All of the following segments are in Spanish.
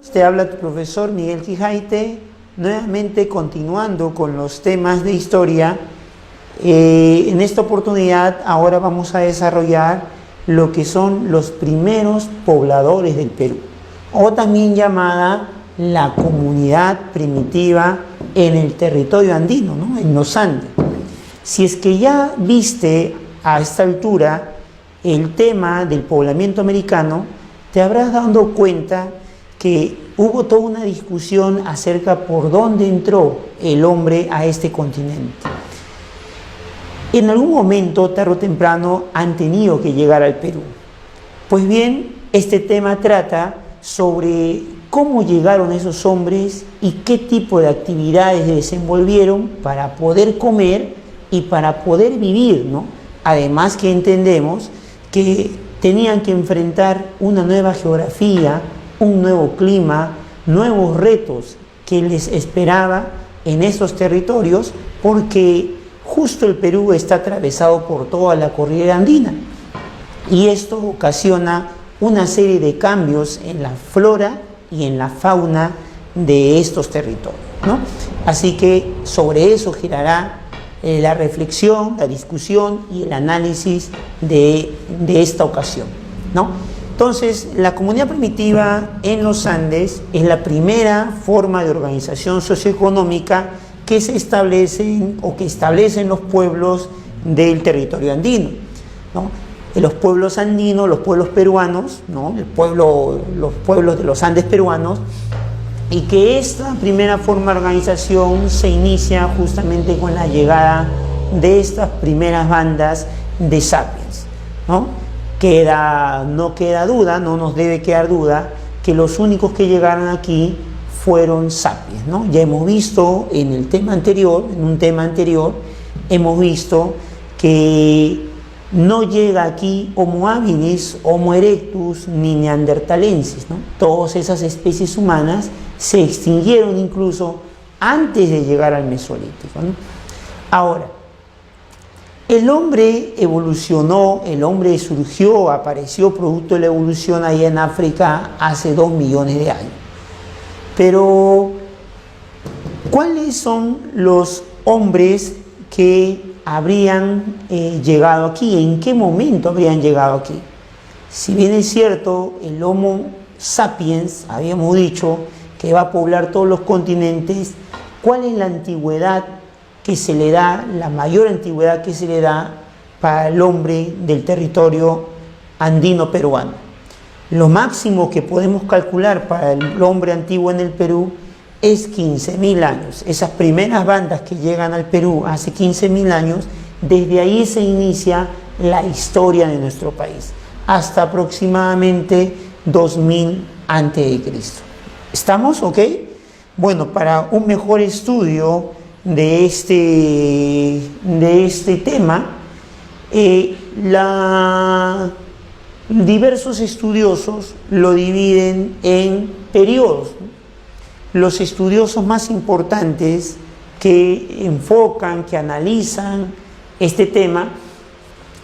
Te habla tu profesor Miguel Quijaite, nuevamente continuando con los temas de historia. En esta oportunidad ahora vamos a desarrollar lo que son los primeros pobladores del Perú, o también llamada la comunidad primitiva en el territorio andino, ¿no? En los Andes. Si es que ya viste a esta altura el tema del poblamiento americano, te habrás dado cuenta que hubo toda una discusión acerca por dónde entró el hombre a este continente. En algún momento, tarde o temprano, han tenido que llegar al Perú. Pues bien, este tema trata sobre cómo llegaron esos hombres y qué tipo de actividades desenvolvieron para poder comer y para poder vivir, ¿no? Además que entendemos que tenían que enfrentar una nueva geografía, un nuevo clima, nuevos retos que les esperaba en esos territorios, porque justo el Perú está atravesado por toda la cordillera andina y esto ocasiona una serie de cambios en la flora y en la fauna de estos territorios, ¿no? Así que sobre eso girará la reflexión, la discusión y el análisis de esta ocasión, ¿no? Entonces, la comunidad primitiva en los Andes es la primera forma de organización socioeconómica que se establecen o que establecen los pueblos del territorio andino, ¿no? Los pueblos andinos, los pueblos peruanos, ¿no? Los pueblos de los Andes peruanos, y que esta primera forma de organización se inicia justamente con la llegada de estas primeras bandas de sapiens, ¿no? No queda duda, no nos debe quedar duda, que los únicos que llegaron aquí fueron sapiens, ¿no? Ya hemos visto en un tema anterior, hemos visto que no llega aquí Homo habilis, Homo erectus, ni neandertalensis, ¿no? Todas esas especies humanas se extinguieron incluso antes de llegar al Mesolítico, ¿no? Ahora, el hombre evolucionó, el hombre surgió, apareció producto de la evolución ahí en África hace 2 millones de años. Pero, ¿cuáles son los hombres que habrían llegado aquí? ¿En qué momento habrían llegado aquí? Si bien es cierto, el Homo sapiens, habíamos dicho, que va a poblar todos los continentes, ¿cuál es la antigüedad que se le da, la mayor antigüedad que se le da para el hombre del territorio andino peruano? Lo máximo que podemos calcular para el hombre antiguo en el Perú es 15.000 años. Esas primeras bandas que llegan al Perú hace 15.000 años, desde ahí se inicia la historia de nuestro país, hasta aproximadamente 2000 a.C. ¿Estamos? ¿Ok? Bueno, para un mejor estudio de este tema, diversos estudiosos lo dividen en periodos. Los estudiosos más importantes que enfocan, que analizan este tema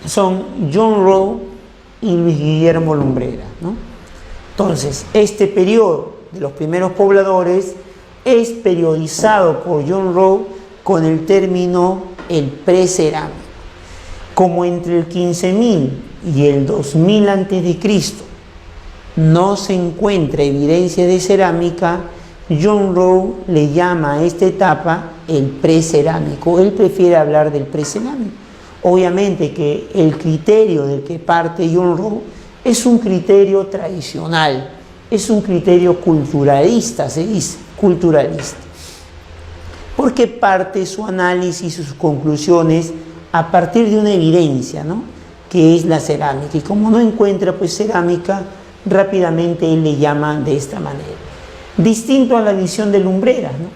son John Rowe y Luis Guillermo Lumbrera, ¿no? Entonces, este periodo de los primeros pobladores es periodizado por John Rowe con el término el precerámico. Como entre el 15.000 y el 2000 a.C. no se encuentra evidencia de cerámica, John Rowe le llama a esta etapa el precerámico. Él prefiere hablar del precerámico. Obviamente que el criterio del que parte John Rowe es un criterio tradicional, es un criterio culturalista, se dice, culturalista, porque parte su análisis y sus conclusiones a partir de una evidencia, ¿no?, que es la cerámica, y como no encuentra pues cerámica, rápidamente él le llama de esta manera. Distinto a la visión de Lumbreras, ¿no?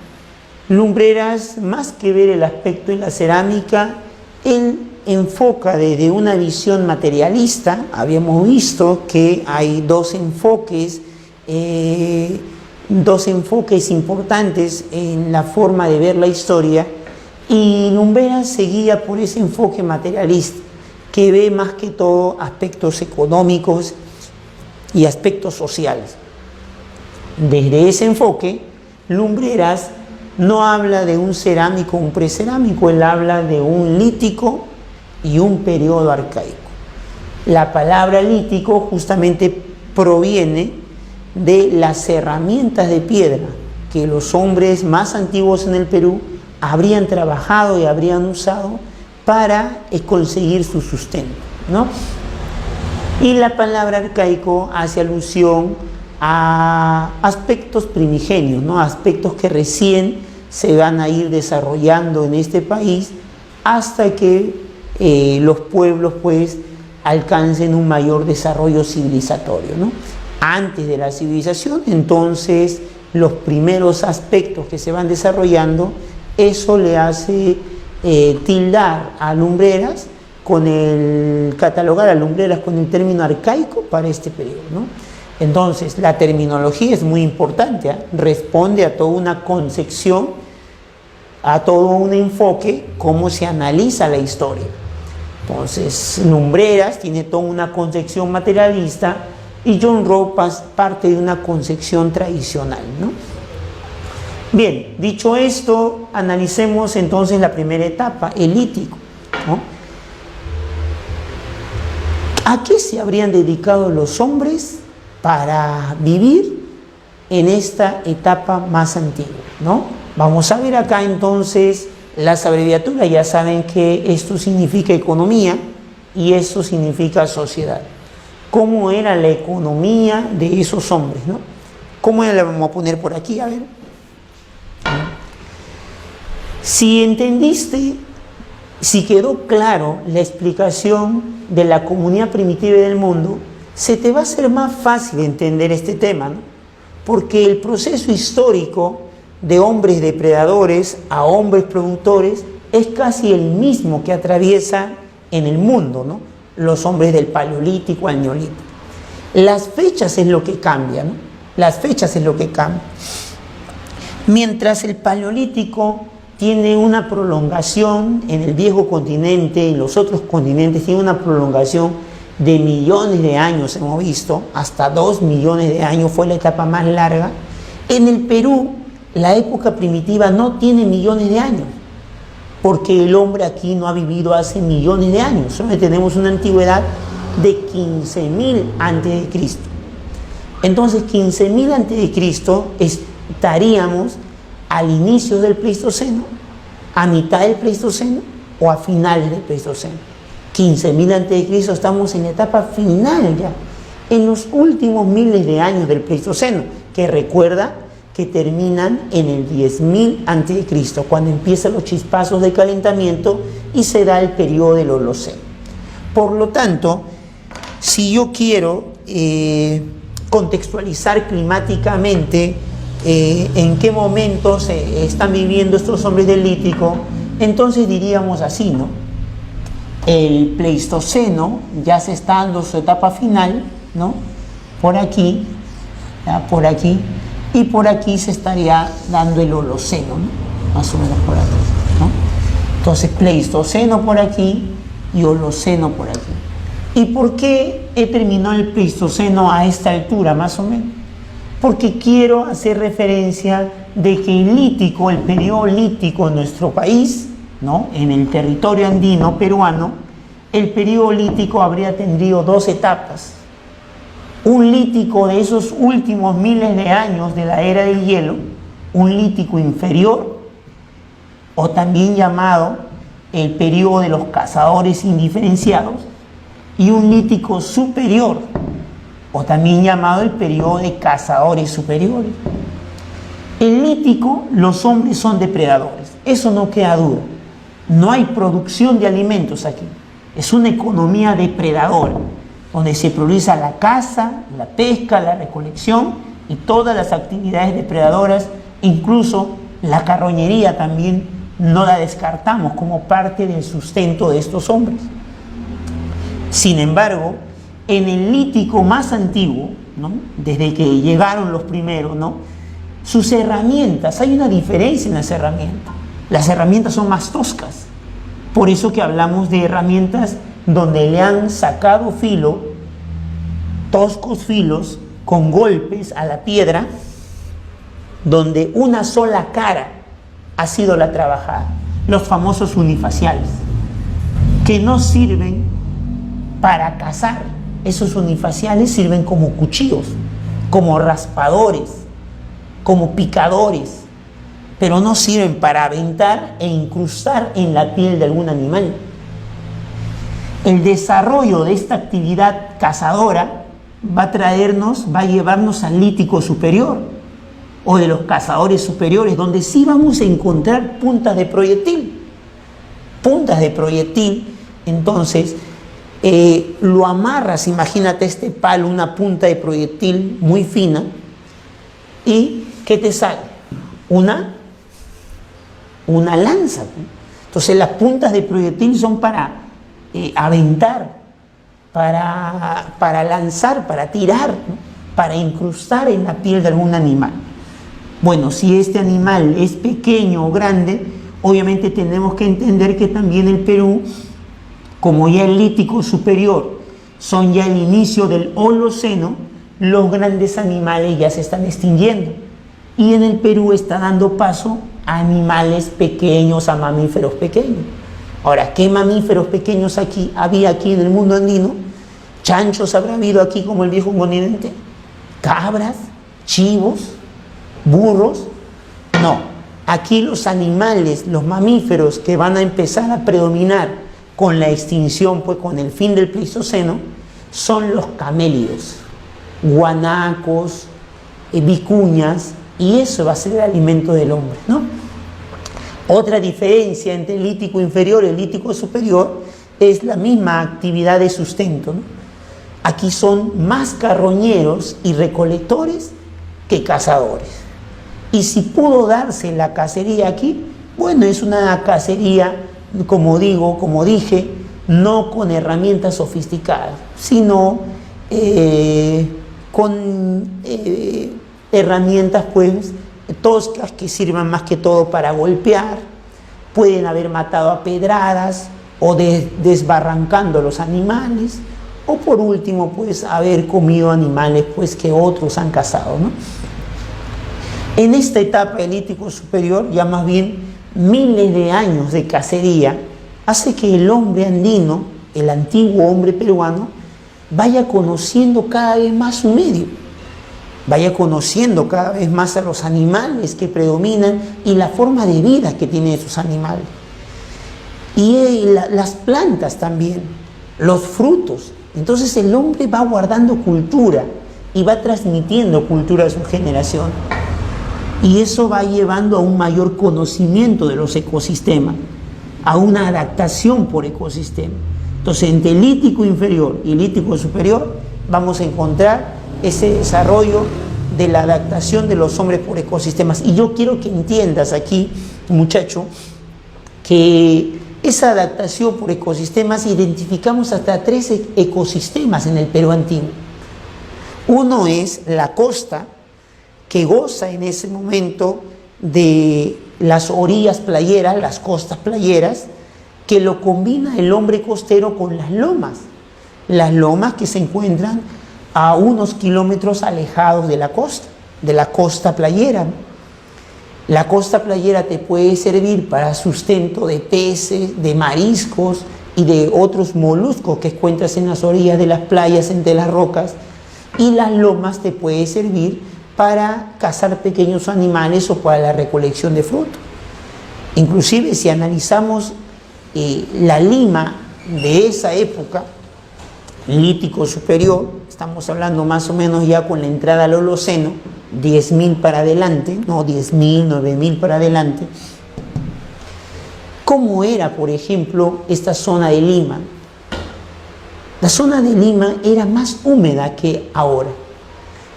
Lumbreras, más que ver el aspecto en la cerámica, él enfoca desde una visión materialista. Habíamos visto que hay dos enfoques importantes en la forma de ver la historia, y Lumbreras seguía por ese enfoque materialista, que ve más que todo aspectos económicos y aspectos sociales. Desde ese enfoque, Lumbreras no habla de un cerámico, un precerámico, él habla de un lítico y un periodo arcaico. La palabra lítico justamente proviene de las herramientas de piedra que los hombres más antiguos en el Perú habrían trabajado y habrían usado para conseguir su sustento, ¿no? Y la palabra arcaico hace alusión a aspectos primigenios, ¿no? Aspectos que recién se van a ir desarrollando en este país hasta que los pueblos pues alcancen un mayor desarrollo civilizatorio, ¿no? Antes de la civilización, entonces los primeros aspectos que se van desarrollando, eso le hace tildar a Lumbreras catalogar a Lumbreras con el término arcaico para este periodo, ¿no? Entonces, la terminología es muy importante, ¿eh? Responde a toda una concepción, a todo un enfoque, cómo se analiza la historia. Entonces, Lumbreras tiene toda una concepción materialista y John Ropas parte de una concepción tradicional, ¿no? Bien, dicho esto, analicemos entonces la primera etapa, el lítico, ¿no? ¿A qué se habrían dedicado los hombres para vivir en esta etapa más antigua, ¿no? Vamos a ver acá entonces las abreviaturas. Ya saben que esto significa economía y esto significa sociedad. ¿Cómo era la economía de esos hombres, ¿no? ¿Cómo era? La vamos a poner por aquí, a ver. Si entendiste, si quedó claro la explicación de la comunidad primitiva del mundo, se te va a hacer más fácil entender este tema, ¿no? Porque el proceso histórico de hombres depredadores a hombres productores es casi el mismo que atraviesa en el mundo, ¿no? Los hombres del Paleolítico al Neolítico. Las fechas es lo que cambia, ¿no? Las fechas es lo que cambia. Mientras el Paleolítico tiene una prolongación en el viejo continente y los otros continentes tienen una prolongación de millones de años, hemos visto, hasta 2 millones de años fue la etapa más larga. En el Perú, la época primitiva no tiene millones de años, porque el hombre aquí no ha vivido hace millones de años, solo tenemos una antigüedad de 15.000 antes de Cristo. Entonces, 15.000 antes de Cristo estaríamos al inicio del Pleistoceno, a mitad del Pleistoceno o a finales del Pleistoceno. 15.000 antes de Cristo, estamos en la etapa final ya, en los últimos miles de años del Pleistoceno, que recuerda que terminan en el 10.000 antes de Cristo, cuando empiezan los chispazos de calentamiento y se da el periodo del Holoceno. Por lo tanto, si yo quiero contextualizar climáticamente en qué momento se están viviendo estos hombres del Lítico, entonces diríamos así, ¿no? El Pleistoceno ya se está dando su etapa final, ¿no? Por aquí, ¿ya? Por aquí, y por aquí se estaría dando el Holoceno, ¿no? Más o menos por aquí, ¿no? Entonces, Pleistoceno por aquí y Holoceno por aquí. ¿Y por qué he terminado el Pleistoceno a esta altura, más o menos? Porque quiero hacer referencia de que el lítico, el periodo lítico en nuestro país, ¿no? En el territorio andino peruano, el periodo lítico habría tenido 2 etapas. Un lítico de esos últimos miles de años de la era del hielo, un lítico inferior, o también llamado el periodo de los cazadores indiferenciados, y un lítico superior, o también llamado el periodo de cazadores superiores. El lítico, los hombres son depredadores, eso no queda duda. No hay producción de alimentos aquí, es una economía depredadora, donde se prioriza la caza, la pesca, la recolección y todas las actividades depredadoras, incluso la carroñería también no la descartamos como parte del sustento de estos hombres. Sin embargo, en el lítico más antiguo, ¿no? Desde que llegaron los primeros, ¿no? Sus herramientas, hay una diferencia en las herramientas. Las herramientas son más toscas. Por eso que hablamos de herramientas donde le han sacado filo, toscos filos, con golpes a la piedra, donde una sola cara ha sido la trabajada, los famosos unifaciales, que no sirven para cazar. Esos unifaciales sirven como cuchillos, como raspadores, como picadores, pero no sirven para aventar e incrustar en la piel de algún animal. El desarrollo de esta actividad cazadora va a llevarnos al lítico superior o de los cazadores superiores, donde sí vamos a encontrar puntas de proyectil. Puntas de proyectil, entonces lo amarras, imagínate este palo, una punta de proyectil muy fina, y ¿qué te sale? Una lanza. Entonces las puntas de proyectil son para aventar, para lanzar, para tirar, ¿no? Para incrustar en la piel de algún animal. Bueno, si este animal es pequeño o grande, obviamente tenemos que entender que también el Perú, como ya el lítico superior son ya el inicio del Holoceno, los grandes animales ya se están extinguiendo. Y en el Perú está dando paso a animales pequeños, a mamíferos pequeños. Ahora, ¿qué mamíferos pequeños había aquí en el mundo andino? ¿Chanchos habrá habido aquí como el viejo continente? ¿Cabras? ¿Chivos? ¿Burros? No. Aquí los animales, los mamíferos que van a empezar a predominar con la extinción, pues con el fin del Pleistoceno, son los camélidos, guanacos, vicuñas, y eso va a ser el alimento del hombre, ¿no? Otra diferencia entre el lítico inferior y el lítico superior es la misma actividad de sustento, ¿no? Aquí son más carroñeros y recolectores que cazadores. Y si pudo darse la cacería aquí, bueno, es una cacería, como dije, no con herramientas sofisticadas, sino con herramientas pues toscas que sirvan más que todo para golpear. Pueden haber matado a pedradas o desbarrancando los animales, o por último pues haber comido animales pues que otros han cazado, ¿no? En esta etapa del lítico superior, ya más bien miles de años de cacería, hace que el hombre andino, el antiguo hombre peruano, vaya conociendo cada vez más su medio, vaya conociendo cada vez más a los animales que predominan y la forma de vida que tienen esos animales. Y las plantas también, los frutos. Entonces el hombre va guardando cultura y va transmitiendo cultura a su generación. Y eso va llevando a un mayor conocimiento de los ecosistemas, a una adaptación por ecosistema. Entonces, entre el lítico inferior y el lítico superior, vamos a encontrar ese desarrollo de la adaptación de los hombres por ecosistemas. Y yo quiero que entiendas aquí, muchacho, que esa adaptación por ecosistemas, identificamos hasta 3 ecosistemas en el Perú antiguo. Uno es la costa, que goza en ese momento de las orillas playeras, las costas playeras, que lo combina el hombre costero con las lomas que se encuentran a unos kilómetros alejados de la costa playera. La costa playera te puede servir para sustento de peces, de mariscos y de otros moluscos que encuentras en las orillas de las playas, entre las rocas, y las lomas te puede servir para cazar pequeños animales o para la recolección de frutos. Inclusive si analizamos la Lima de esa época, lítico superior, estamos hablando más o menos ya con la entrada al Holoceno, 10.000 para adelante, no 10.000, 9.000 para adelante. ¿Cómo era, por ejemplo, esta zona de Lima? La zona de Lima era más húmeda que ahora,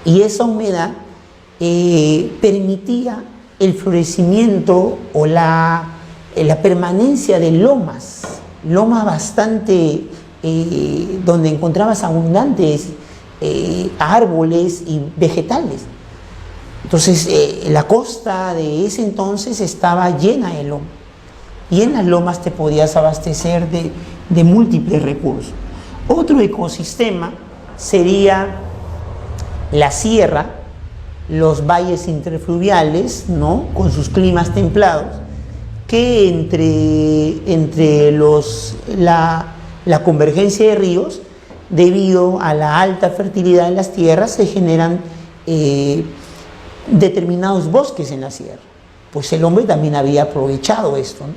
y esa humedad permitía el florecimiento o la permanencia de lomas bastante, donde encontrabas abundantes árboles y vegetales. Entonces la costa de ese entonces estaba llena de lomas, y en las lomas te podías abastecer de múltiples recursos. Otro ecosistema sería la sierra, los valles interfluviales, ¿no?, con sus climas templados, que entre la convergencia de ríos, debido a la alta fertilidad de las tierras, se generan determinados bosques en la sierra. Pues el hombre también había aprovechado esto, ¿no?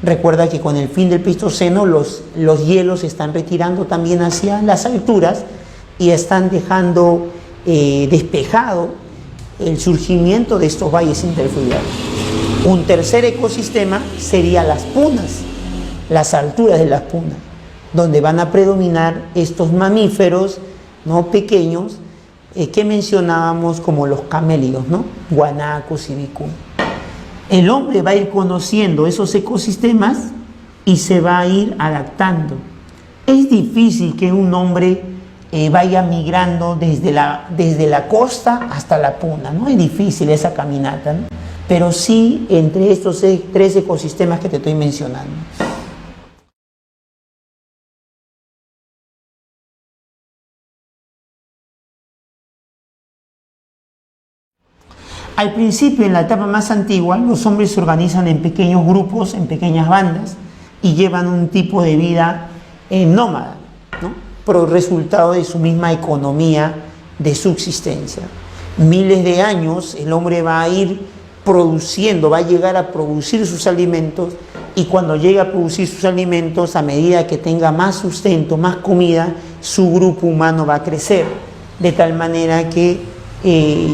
Recuerda que con el fin del Pleistoceno los hielos se están retirando también hacia las alturas y están dejando despejado el surgimiento de estos valles interfluviales. Un tercer ecosistema sería las punas, las alturas de las punas, donde van a predominar estos mamíferos, ¿no?, pequeños, que mencionábamos como los camélidos, ¿no?, guanacos y vicuñas. El hombre va a ir conociendo esos ecosistemas y se va a ir adaptando. Es difícil que un hombre vaya migrando desde la costa hasta la puna, ¿no? Es difícil esa caminata, ¿no? Pero sí entre estos tres ecosistemas que te estoy mencionando. Al principio, en la etapa más antigua, los hombres se organizan en pequeños grupos, en pequeñas bandas, y llevan un tipo de vida nómada, ¿no?, por resultado de su misma economía de subsistencia. Miles de años el hombre va a ir produciendo, va a llegar a producir sus alimentos, y cuando llega a producir sus alimentos, a medida que tenga más sustento, más comida, su grupo humano va a crecer, de tal manera que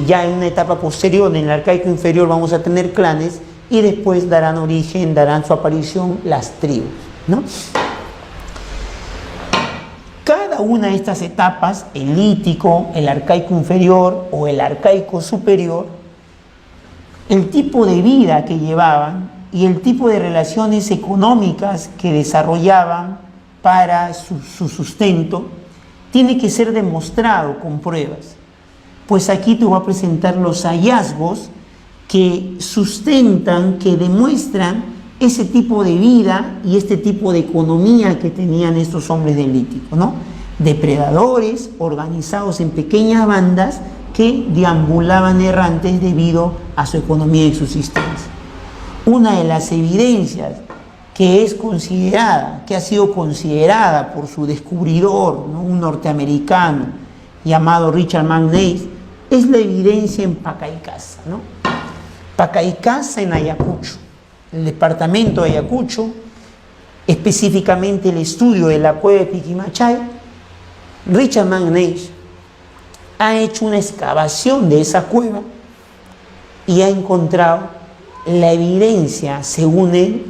ya en una etapa posterior, en el arcaico inferior, vamos a tener clanes, y después darán su aparición las tribus, ¿no? Cada una de estas etapas, el lítico, el arcaico inferior o el arcaico superior, el tipo de vida que llevaban y el tipo de relaciones económicas que desarrollaban para su sustento, tiene que ser demostrado con pruebas. Pues aquí te voy a presentar los hallazgos que sustentan, que demuestran ese tipo de vida y este tipo de economía que tenían estos hombres del Lítico, ¿no? Depredadores organizados en pequeñas bandas que deambulaban errantes debido a su economía de subsistencia. Una de las evidencias que ha sido considerada por su descubridor, ¿no?, un norteamericano llamado Richard McNeill, es la evidencia en Pacaycasa, ¿no? Pacaycasa, en Ayacucho, el departamento de Ayacucho, específicamente el estudio de la cueva de Piquimachay. Richard McNeill ha hecho una excavación de esa cueva y ha encontrado la evidencia, según él,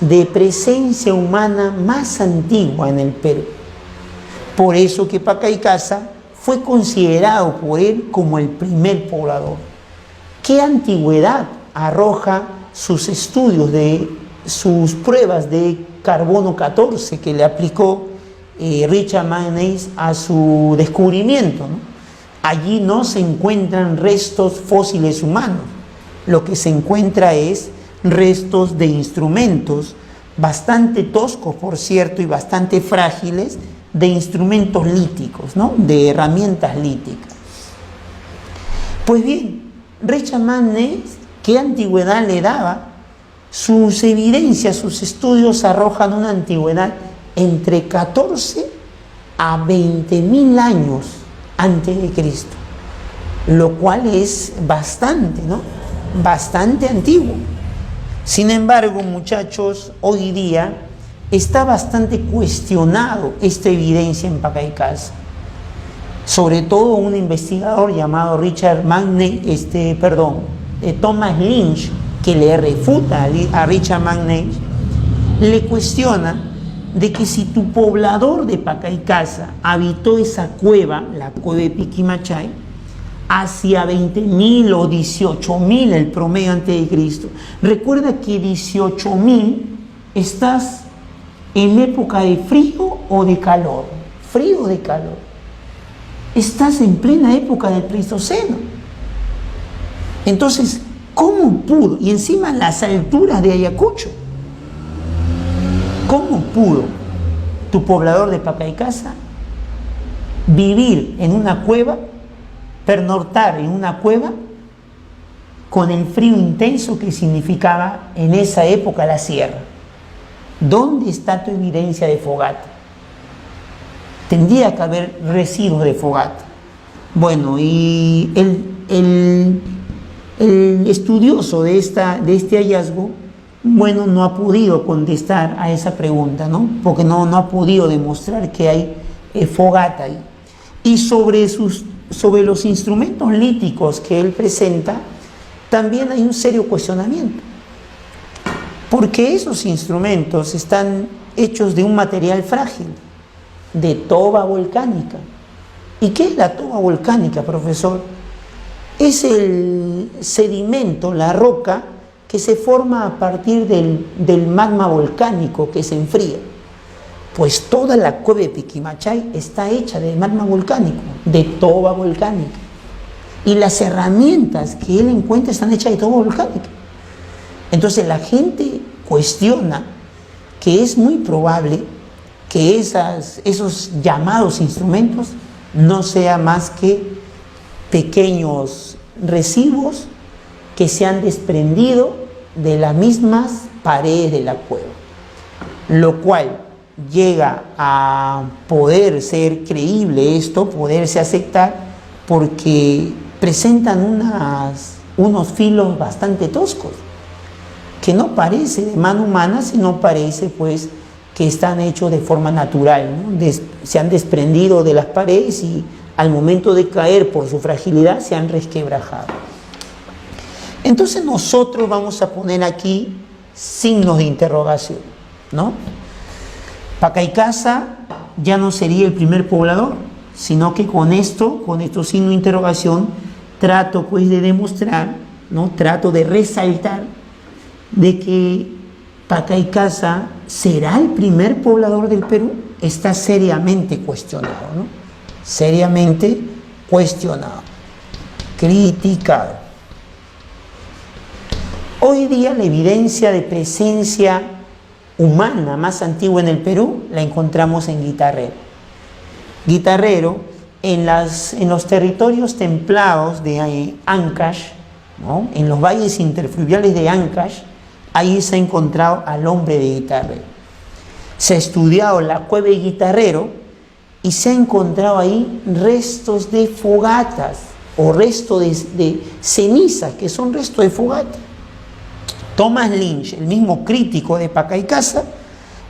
de presencia humana más antigua en el Perú. Por eso que Pacaycasa fue considerado por él como el primer poblador. ¿Qué antigüedad arroja sus estudios, sus pruebas de carbono 14 que le aplicó Richard McNeill a su descubrimiento, ¿no? Allí no se encuentran restos fósiles humanos, lo que se encuentra es restos de instrumentos bastante toscos, por cierto, y bastante frágiles, de instrumentos líticos, ¿no?, de herramientas líticas. Pues bien, Richard McNeill, ¿qué antigüedad le daba? Sus evidencias, sus estudios arrojan una antigüedad entre 14 a 20.000 años antes de Cristo, lo cual es bastante, ¿no?, bastante antiguo. Sin embargo, muchachos, hoy día está bastante cuestionado esta evidencia en Pacaycasa. Sobre todo un investigador llamado Thomas Lynch, que le refuta a Richard McNeill, le cuestiona de que si tu poblador de Pacaycasa habitó esa cueva, la cueva de Piquimachay, hacia 20.000 o 18.000 el promedio antes de Cristo. Recuerda que 18.000 estás en época de frío o de calor. Frío o de calor. Estás en plena época del Pleistoceno. Entonces, ¿cómo pudo? Y encima las alturas de Ayacucho. ¿Cómo pudo tu poblador de Pacaycasa vivir en una cueva, pernoctar en una cueva con el frío intenso que significaba en esa época la sierra. ¿Dónde está tu evidencia de fogata? Tendría que haber residuos de fogata. Bueno, y el estudioso de este hallazgo, bueno, no ha podido contestar a esa pregunta, ¿no? Porque no ha podido demostrar que hay fogata ahí. Y sobre los instrumentos líticos que él presenta, también hay un serio cuestionamiento. Porque esos instrumentos están hechos de un material frágil, de toba volcánica. ¿Y qué es la toba volcánica, profesor? Es el sedimento, la roca, que se forma a partir del magma volcánico que se enfría. Pues toda la cueva de Piquimachay está hecha de magma volcánico, de toba volcánica. Y las herramientas que él encuentra están hechas de toba volcánica. Entonces la gente cuestiona que es muy probable que esos llamados instrumentos no sean más que pequeños residuos que se han desprendido de las mismas paredes de la cueva, lo cual llega a poder ser creíble esto, poderse aceptar, porque presentan unos filos bastante toscos, que no parece de mano humana, sino parece pues que están hechos de forma natural, ¿no? Se han desprendido de las paredes y al momento de caer por su fragilidad se han resquebrajado. Entonces nosotros vamos a poner aquí signos de interrogación, ¿no? Pacaicasa ya no sería el primer poblador, sino que con estos signos de interrogación trato pues de demostrar, ¿no? Trato de resaltar de que Pacaicasa será el primer poblador del Perú. Está seriamente cuestionado, ¿no? Seriamente cuestionado, criticado. Hoy día la evidencia de presencia humana más antigua en el Perú la encontramos en Guitarrero. Guitarrero, en los territorios templados de Ancash, ¿no? En los valles interfluviales de Ancash, ahí se ha encontrado al hombre de Guitarrero. Se ha estudiado la cueva de Guitarrero y se ha encontrado ahí restos de fogatas o restos de cenizas, que son restos de fogata. Thomas Lynch, el mismo crítico de Pacaicasa,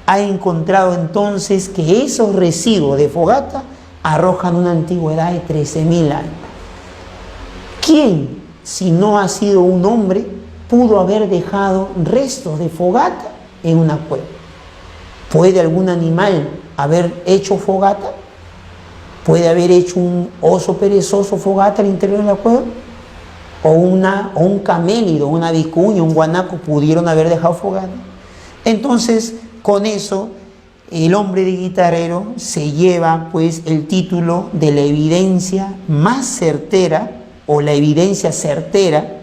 ha encontrado entonces que esos residuos de fogata arrojan una antigüedad de 13.000 años. ¿Quién, si no ha sido un hombre, pudo haber dejado restos de fogata en una cueva? ¿Puede algún animal haber hecho fogata? ¿Puede haber hecho un oso perezoso fogata al interior de la cueva? ¿O un camélido, una vicuña, un guanaco pudieron haber dejado fogata? Entonces, con eso, el hombre de Guitarrero se lleva pues el título de la evidencia más certera, o la evidencia certera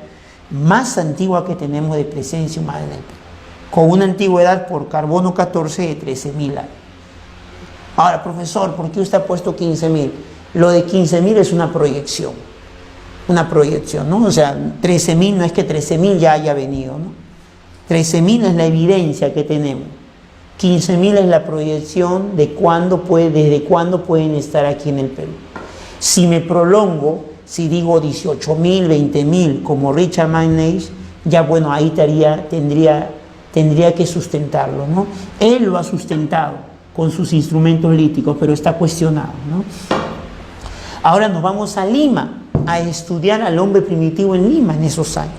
más antigua que tenemos de presencia humana en el Perú, con una antigüedad por carbono 14 de 13.000 años. Ahora, profesor, ¿por qué usted ha puesto 15.000? Lo de 15.000 es una proyección, ¿no? O sea, 13.000 no es que 13.000 ya haya venido, ¿no? 13.000 es la evidencia que tenemos. 15.000 es la proyección de desde cuándo pueden estar aquí en el Perú. Si me prolongo, si digo 18.000, 20.000, como Richard Maynes, ya bueno, ahí tendría que sustentarlo, ¿no? Él lo ha sustentado con sus instrumentos líticos, pero está cuestionado, ¿no? Ahora nos vamos a Lima a estudiar al hombre primitivo en Lima en esos años.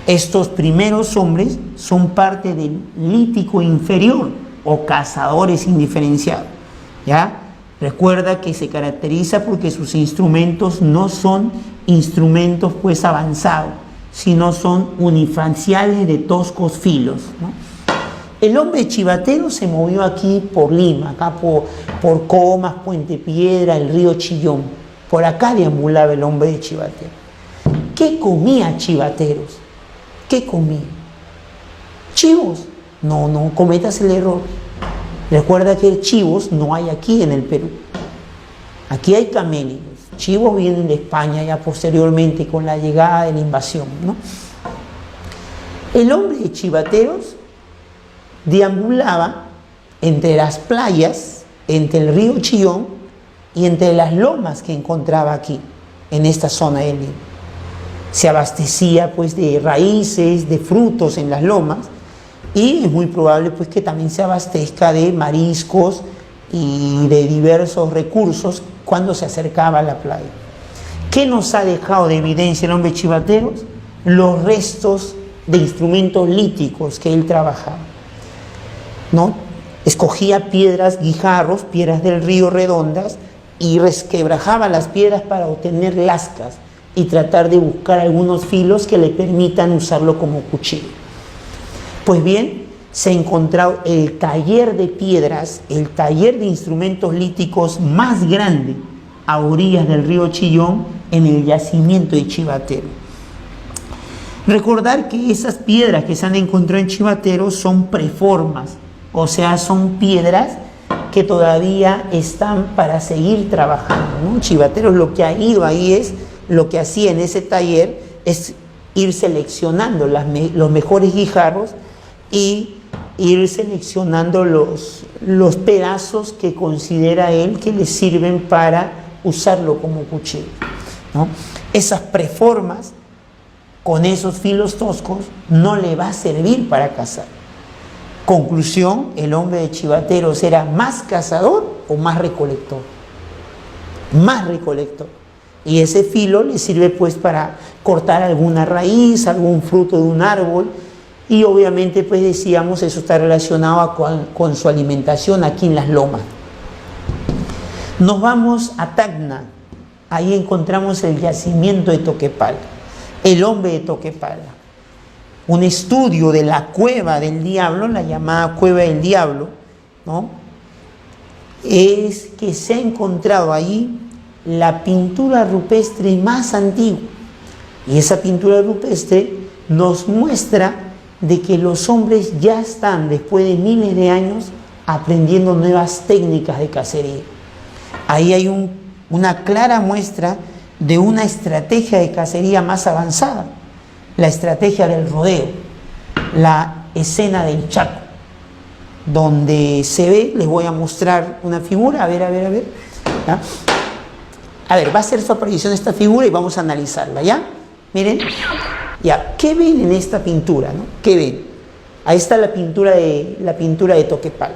Estos primeros hombres son parte del lítico inferior o cazadores indiferenciados, ¿ya? Recuerda que se caracteriza porque sus instrumentos no son instrumentos pues avanzados, sino son unifaciales de toscos filos, ¿no? El hombre chivatero se movió aquí por Lima, acá por Comas, Puente Piedra, el río Chillón. Por acá deambulaba el hombre de Chivatero. ¿Qué comía Chivateros? ¿Qué comía? ¿Chivos? No cometas el error. Recuerda que chivos no hay aquí en el Perú. Aquí hay camélidos. chivos vienen de España ya posteriormente con la llegada de la invasión, ¿no? El hombre de Chivateros deambulaba entre las playas, entre el río Chillón y entre las lomas que encontraba aquí, en esta zona de Lima. Se abastecía pues de raíces, de frutos en las lomas, y es muy probable pues que también se abastezca de mariscos y de diversos recursos cuando se acercaba a la playa. ¿Qué nos ha dejado de evidencia el hombre de Chivateros? Los restos de instrumentos líticos que él trabajaba, ¿no? Escogía piedras, guijarros, piedras del río redondas, y resquebrajaba las piedras para obtener lascas y tratar de buscar algunos filos que le permitan usarlo como cuchillo. Pues bien, se ha encontrado el taller de piedras, el taller de instrumentos líticos más grande a orillas del río Chillón, en el yacimiento de Chivatero. Recordar que esas piedras que se han encontrado en Chivatero son preformas, o sea, son piedras que todavía están para seguir trabajando, ¿no? Chivateros lo que ha ido ahí es, lo que hacía en ese taller es ir seleccionando los mejores guijarros y ir seleccionando los pedazos que considera él que le sirven para usarlo como cuchillo, ¿no? Esas preformas con esos filos toscos no le va a servir para cazar. Conclusión, el hombre de Chivateros era más cazador o más recolector. Más recolector. Y ese filo le sirve pues para cortar alguna raíz, algún fruto de un árbol, y obviamente pues decíamos eso está relacionado con su alimentación aquí en las lomas. Nos vamos a Tacna, ahí encontramos el yacimiento de Toquepala, el hombre de Toquepala. Un estudio de la cueva del diablo, la llamada cueva del diablo, ¿no? Es que se ha encontrado ahí la pintura rupestre más antigua. Y esa pintura rupestre nos muestra de que los hombres ya están, después de miles de años, aprendiendo nuevas técnicas de cacería. Ahí hay una clara muestra de una estrategia de cacería más avanzada, la estrategia del rodeo, la escena del Chaco, donde se ve, les voy a mostrar una figura, a ver, ¿ya? A ver, va a ser su aparición esta figura y vamos a analizarla, ¿ya? Miren, ya, ¿qué ven en esta pintura, no? ¿Qué ven? Ahí está la pintura de Toquepala.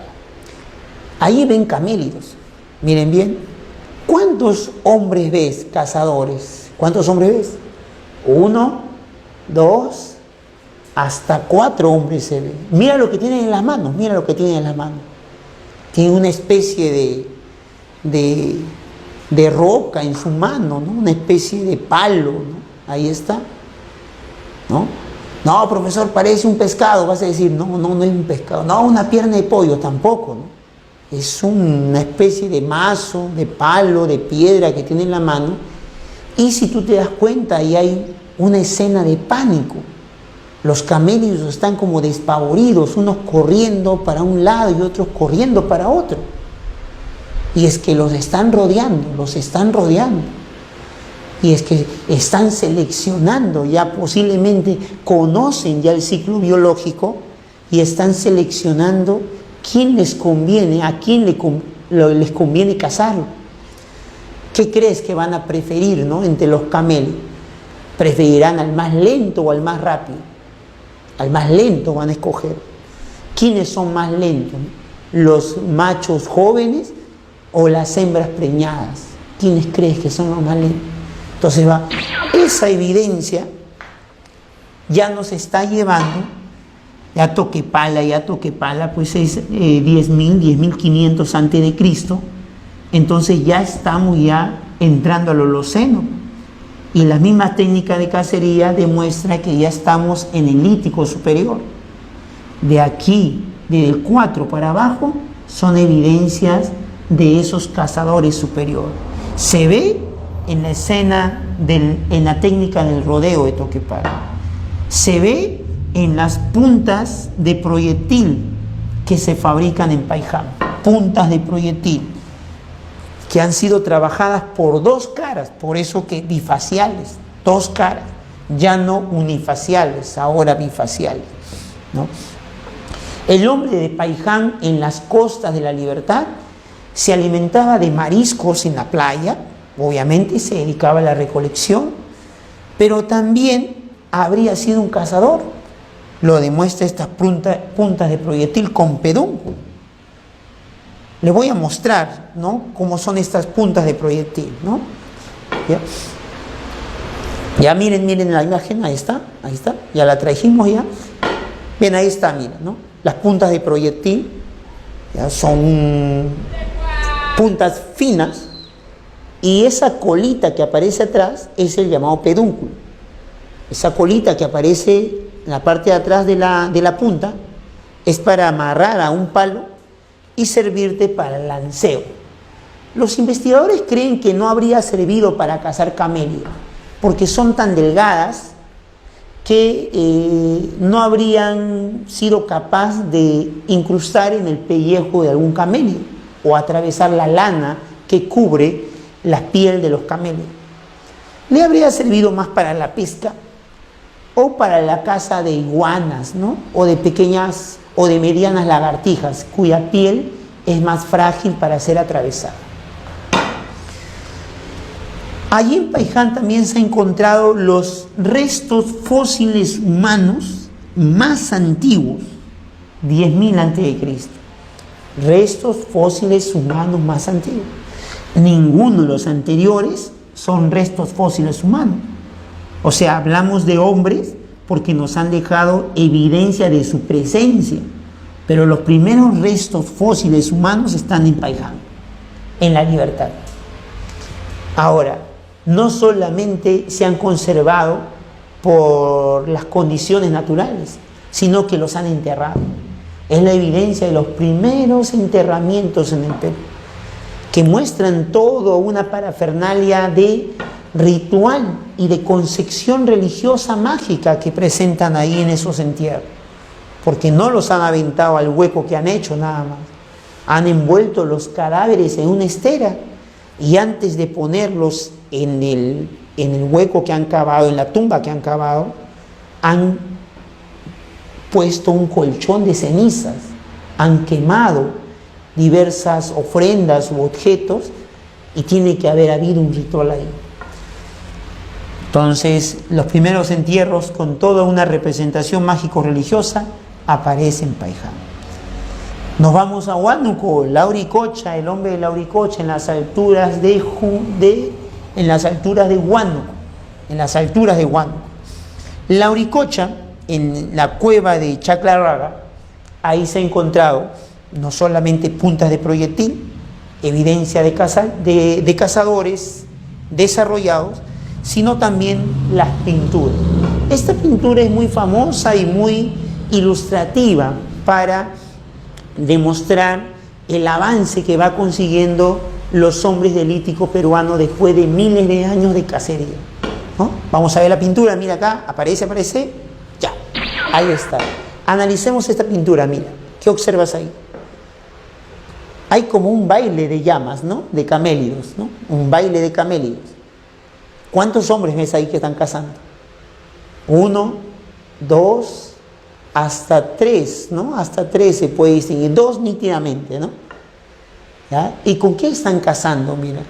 Ahí ven camélidos, miren bien. ¿Cuántos hombres ves, cazadores? ¿Cuántos hombres ves? 1, 2, hasta 4 hombres se ven. Mira lo que tienen en las manos, mira lo que tienen en las manos. Tienen una especie de roca en su mano, ¿no? Una especie de palo, ¿no? Ahí está, ¿no? No, profesor, parece un pescado, vas a decir, no es un pescado. No, una pierna de pollo, tampoco, ¿no? Es una especie de mazo, de palo, de piedra que tiene en la mano. Y si tú te das cuenta, ahí hay una escena de pánico. Los camélidos están como despavoridos, unos corriendo para un lado y otros corriendo para otro. Y es que los están rodeando. Y es que están seleccionando, ya posiblemente conocen ya el ciclo biológico y están seleccionando quién les conviene, a quién les conviene cazarlo. ¿Qué crees que van a preferir, no? Entre los camellos. ¿Preferirán al más lento o al más rápido? Al más lento van a escoger. ¿Quiénes son más lentos? ¿Los machos jóvenes o las hembras preñadas? ¿Quiénes crees que son los más lentos? Entonces esa evidencia ya nos está llevando a Toquepala pues es 10.500 antes de Cristo. Entonces ya estamos entrando al Holoceno, y la misma técnica de cacería demuestra que ya estamos en el Lítico superior. De aquí, desde el 4 para abajo, son evidencias de esos cazadores superiores. Se ve en la escena, en la técnica del rodeo de Toquepala. Se ve en las puntas de proyectil que se fabrican en Paiján. Puntas de proyectil que han sido trabajadas por dos caras, por eso que bifaciales, dos caras, ya no unifaciales, ahora bifaciales, ¿no? El hombre de Paiján en las costas de la Libertad se alimentaba de mariscos en la playa, obviamente se dedicaba a la recolección, pero también habría sido un cazador. Lo demuestra estas puntas de proyectil con pedúnculo. Le voy a mostrar, ¿no?, cómo son estas puntas de proyectil, ¿no? Ya miren la imagen, ahí está, ya la trajimos ya. Bien, ahí está, miren, ¿no? Las puntas de proyectil, ya son puntas finas, y esa colita que aparece atrás es el llamado pedúnculo. Esa colita que aparece en la parte de atrás de la punta es para amarrar a un palo y servirte para el lanceo. Los investigadores creen que no habría servido para cazar camellos, porque son tan delgadas que no habrían sido capaces de incrustar en el pellejo de algún camello o atravesar la lana que cubre la piel de los camellos. Le habría servido más para la pesca o para la caza de iguanas, ¿no?, o de pequeñas o de medianas lagartijas, cuya piel es más frágil para ser atravesada. Allí en Paiján también se han encontrado los restos fósiles humanos más antiguos, 10.000 a.C. Restos fósiles humanos más antiguos. Ninguno de los anteriores son restos fósiles humanos. O sea, hablamos de hombres porque nos han dejado evidencia de su presencia, pero los primeros restos fósiles humanos están en Paiján, en la Libertad. Ahora, no solamente se han conservado por las condiciones naturales, sino que los han enterrado. Es la evidencia de los primeros enterramientos en el Perú, que muestran toda una parafernalia de ritual y de concepción religiosa mágica que presentan ahí en esos entierros, porque no los han aventado al hueco que han hecho nada más, han envuelto los cadáveres en una estera y antes de ponerlos en el hueco que han cavado, en la tumba que han cavado, han puesto un colchón de cenizas, han quemado diversas ofrendas u objetos y tiene que haber habido un ritual ahí. Entonces, los primeros entierros con toda una representación mágico-religiosa aparecen en Paiján. Nos vamos a Huánuco, Lauricocha, el hombre de Lauricocha, en las alturas de Huánuco. Lauricocha, en la cueva de Chaclarraga, ahí se ha encontrado no solamente puntas de proyectil, evidencia de cazadores desarrollados, sino también las pinturas. Esta pintura es muy famosa y muy ilustrativa para demostrar el avance que va consiguiendo los hombres del Lítico peruano después de miles de años de cacería, ¿no? Vamos a ver la pintura, mira acá, aparece, ya, ahí está. Analicemos esta pintura, mira, ¿qué observas ahí? Hay como un baile de llamas, ¿no?, de camélidos, ¿no?, un baile de camélidos. ¿Cuántos hombres ves ahí que están cazando? 1, 2, hasta 3, ¿no? Hasta 3 se puede distinguir, 2 nítidamente, ¿no? ¿Ya? ¿Y con qué están cazando? Mira,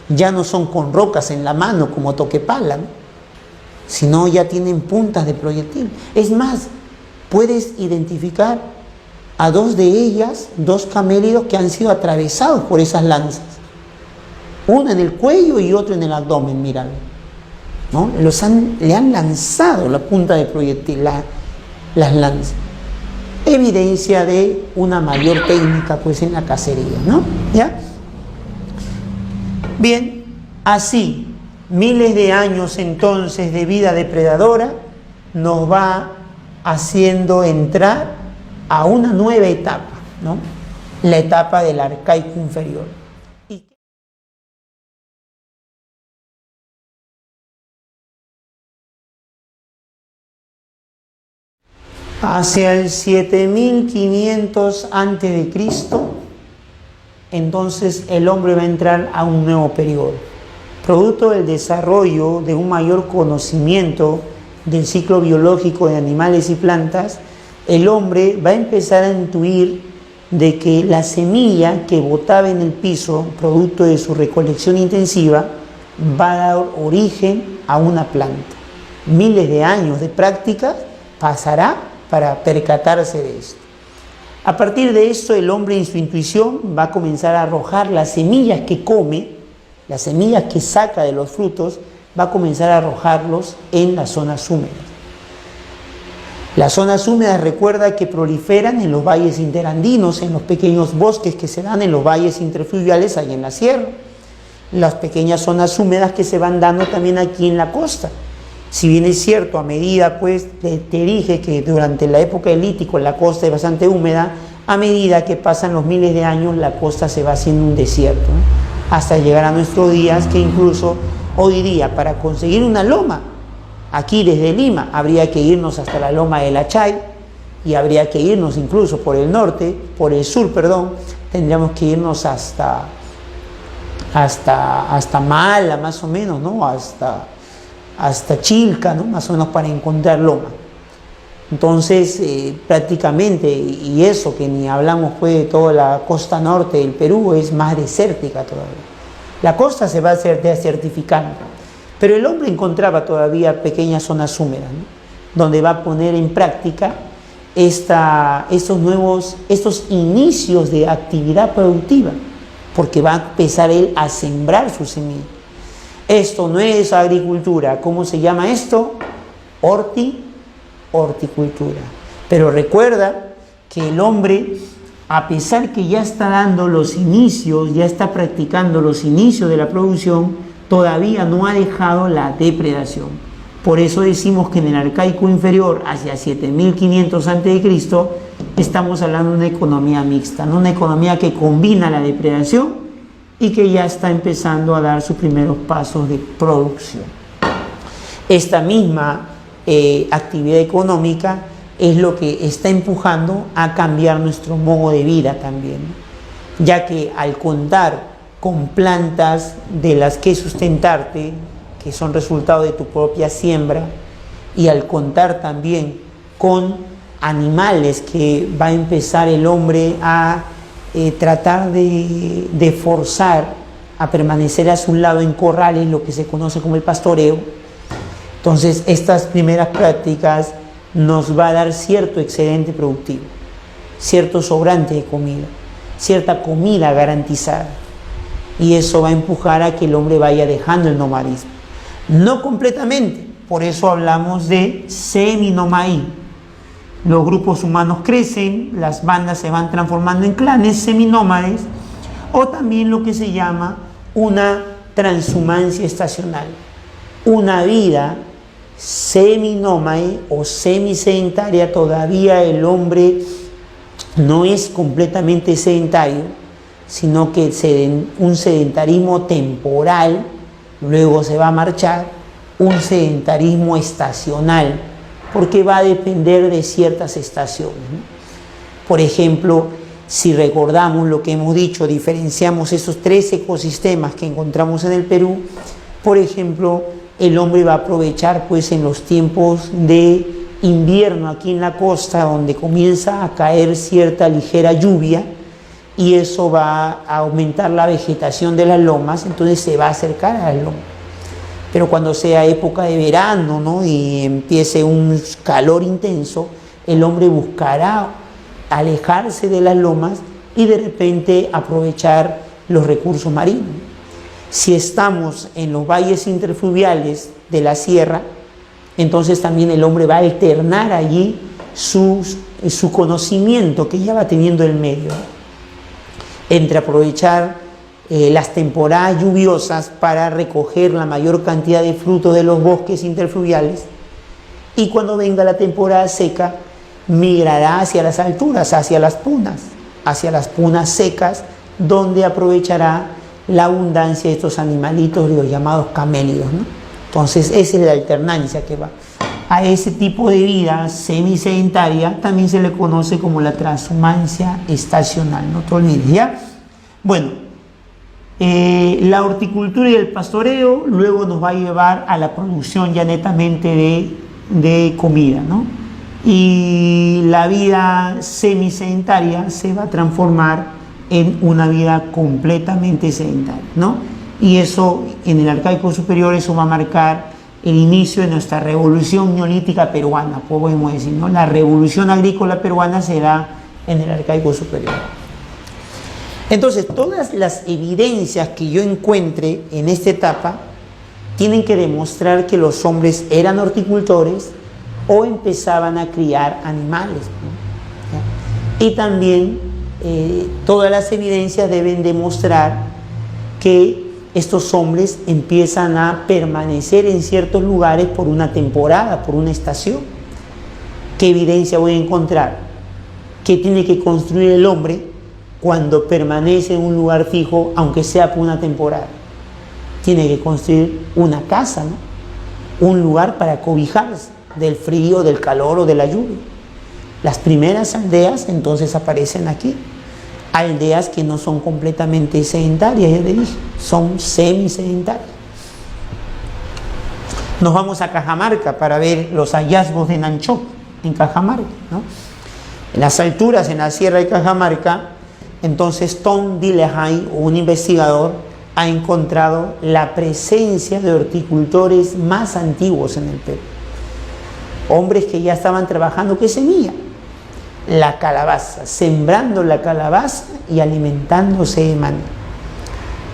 ya no son con rocas en la mano como Toquepala, ¿no?, sino ya tienen puntas de proyectil. Es más, puedes identificar a 2 de ellas, 2 camélidos que han sido atravesados por esas lanzas. Uno en el cuello y otro en el abdomen, míralo, ¿no? Le han lanzado la punta de proyectil, las lanzas. Evidencia de una mayor técnica, pues, en la cacería, ¿no? ¿Ya? Bien, así, miles de años entonces de vida depredadora nos va haciendo entrar a una nueva etapa, ¿no?, la etapa del Arcaico inferior. Hacia el 7500 a.C., entonces el hombre va a entrar a un nuevo periodo. Producto del desarrollo de un mayor conocimiento del ciclo biológico de animales y plantas, el hombre va a empezar a intuir de que la semilla que botaba en el piso, producto de su recolección intensiva, va a dar origen a una planta. Miles de años de práctica pasará para percatarse de esto. A partir de esto, el hombre en su intuición va a comenzar a arrojar las semillas que come, las semillas que saca de los frutos, va a comenzar a arrojarlos en las zonas húmedas. Las zonas húmedas, recuerda que proliferan en los valles interandinos, en los pequeños bosques que se dan en los valles interfluviales ahí en la sierra. Las pequeñas zonas húmedas que se van dando también aquí en la costa. Si bien es cierto, a medida, pues, te dije que durante la época del Lítico la costa es bastante húmeda, a medida que pasan los miles de años la costa se va haciendo un desierto, ¿no? Hasta llegar a nuestros días, que incluso hoy día para conseguir una loma, aquí desde Lima, habría que irnos hasta la loma del Achay y habría que irnos incluso por el norte, por el sur, perdón, tendríamos que irnos hasta Mala, más o menos, ¿no? Hasta Chilca, ¿no? Más o menos, para encontrar loma. Entonces, prácticamente, y eso que ni hablamos pues de toda la costa norte del Perú, es más desértica todavía. La costa se va a desertificando, pero el hombre encontraba todavía pequeñas zonas húmedas, ¿no? Donde va a poner en práctica estos inicios de actividad productiva, porque va a empezar él a sembrar su semilla. Esto no es agricultura. ¿Cómo se llama esto? Horticultura. Pero recuerda que el hombre, a pesar que ya está dando los inicios, ya está practicando los inicios de la producción, todavía no ha dejado la depredación. Por eso decimos que en el arcaico inferior, hacia 7500 a.C., estamos hablando de una economía mixta, ¿no? Una economía que combina la depredación y que ya está empezando a dar sus primeros pasos de producción. Esta misma actividad económica es lo que está empujando a cambiar nuestro modo de vida también, ¿no? Ya que al contar con plantas de las que sustentarte, que son resultado de tu propia siembra, y al contar también con animales que va a empezar el hombre a tratar de forzar a permanecer a su lado en corrales, lo que se conoce como el pastoreo. Entonces, estas primeras prácticas nos va a dar cierto excedente productivo, cierto sobrante de comida, cierta comida garantizada, y eso va a empujar a que el hombre vaya dejando el nomadismo. No completamente, por eso hablamos de seminomaísmo. Los grupos humanos crecen, las bandas se van transformando en clanes seminómades, o también lo que se llama una transhumancia estacional, una vida seminómade o semisedentaria. Todavía el hombre no es completamente sedentario, sino que un sedentarismo temporal, luego se va a marchar, un sedentarismo estacional, porque va a depender de ciertas estaciones, ¿no? Por ejemplo, si recordamos lo que hemos dicho, diferenciamos esos 3 ecosistemas que encontramos en el Perú. Por ejemplo, el hombre va a aprovechar pues en los tiempos de invierno aquí en la costa, donde comienza a caer cierta ligera lluvia, y eso va a aumentar la vegetación de las lomas, entonces se va a acercar a las lomas. Pero cuando sea época de verano, ¿no?, y empiece un calor intenso, el hombre buscará alejarse de las lomas y de repente aprovechar los recursos marinos. Si estamos en los valles interfluviales de la sierra, entonces también el hombre va a alternar allí su conocimiento que ya va teniendo el medio, ¿no?, entre aprovechar las temporadas lluviosas para recoger la mayor cantidad de frutos de los bosques interfluviales, y cuando venga la temporada seca migrará hacia las alturas, hacia las punas secas, donde aprovechará la abundancia de estos animalitos, los llamados camélidos, ¿no? Entonces esa es la alternancia que va. A ese tipo de vida semisedentaria también se le conoce como la transhumancia estacional, no te olvides, ¿ya? Bueno, la horticultura y el pastoreo luego nos va a llevar a la producción ya netamente de comida, ¿no? Y la vida semisedentaria se va a transformar en una vida completamente sedentaria, ¿no? Y eso, en el arcaico superior, eso va a marcar el inicio de nuestra revolución neolítica peruana, podemos decir, ¿no? La revolución agrícola peruana se da en el arcaico superior. Entonces, todas las evidencias que yo encuentre en esta etapa tienen que demostrar que los hombres eran horticultores o empezaban a criar animales, ¿no? Y también todas las evidencias deben demostrar que estos hombres empiezan a permanecer en ciertos lugares por una temporada, por una estación. ¿Qué evidencia voy a encontrar? ¿Qué tiene que construir el hombre cuando permanece en un lugar fijo, aunque sea por una temporada? Tiene que construir una casa, ¿no? Un lugar para cobijarse del frío, del calor o de la lluvia. Las primeras aldeas entonces aparecen aquí. Aldeas que no son completamente sedentarias, ya te dije, son semisedentarias. Nos vamos a Cajamarca para ver los hallazgos de Nanchoc en Cajamarca, ¿no? En las alturas, en la sierra de Cajamarca, entonces Tom Dillehay, un investigador, ha encontrado la presencia de horticultores más antiguos en el Perú. Hombres que ya estaban trabajando, ¿qué semilla? La calabaza, sembrando la calabaza y alimentándose de maní.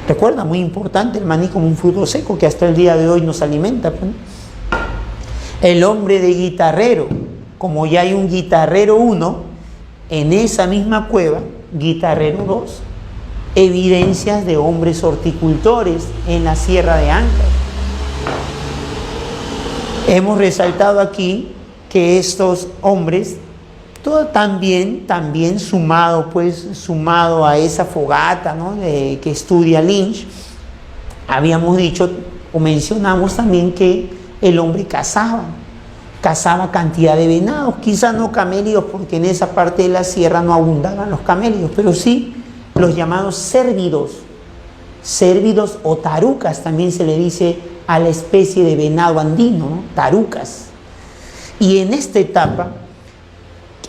Recuerda, muy importante el maní como un fruto seco que hasta el día de hoy nos alimenta, ¿no? El hombre de guitarrero, como ya hay un guitarrero 1, en esa misma cueva, guitarrero 2, evidencias de hombres horticultores en la Sierra de Áncash. Hemos resaltado aquí que estos hombres, todo también sumado a esa fogata, ¿no?, que estudia Lynch, habíamos dicho o mencionamos también que el hombre cazaba cantidad de venados, quizás no camélidos, porque en esa parte de la sierra no abundaban los camélidos, pero sí los llamados cérvidos o tarucas, también se le dice a la especie de venado andino, ¿no? Tarucas. Y en esta etapa,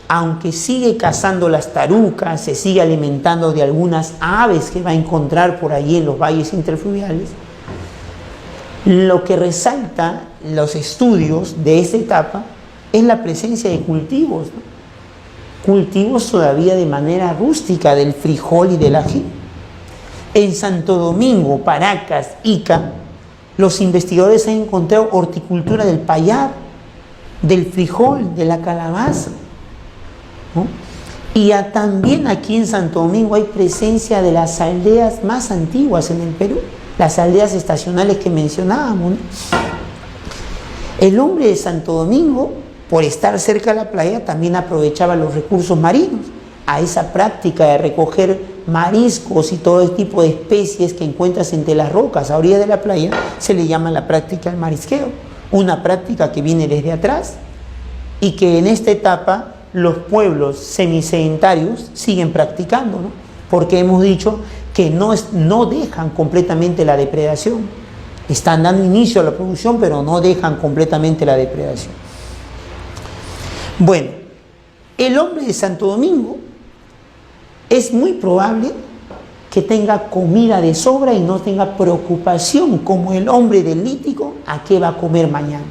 aunque sigue cazando las tarucas, se sigue alimentando de algunas aves que va a encontrar por allí en los valles interfluviales, lo que resalta los estudios de esta etapa es la presencia de cultivos, ¿no? Cultivos todavía de manera rústica del frijol y del ají. En Santo Domingo, Paracas, Ica, los investigadores han encontrado horticultura del payar, del frijol, de la calabaza, ¿no? Y también aquí en Santo Domingo hay presencia de las aldeas más antiguas en el Perú, las aldeas estacionales que mencionábamos, ¿no? El hombre de Santo Domingo, por estar cerca de la playa, también aprovechaba los recursos marinos. A esa práctica de recoger mariscos y todo tipo de especies que encuentras entre las rocas a orillas de la playa se le llama la práctica del marisqueo, una práctica que viene desde atrás y que en esta etapa los pueblos semisedentarios siguen practicando, ¿no? Porque hemos dicho que no dejan completamente la depredación, están dando inicio a la producción, pero no dejan completamente la depredación. Bueno, el hombre de Santo Domingo es muy probable que tenga comida de sobra y no tenga preocupación como el hombre del Lítico a qué va a comer mañana.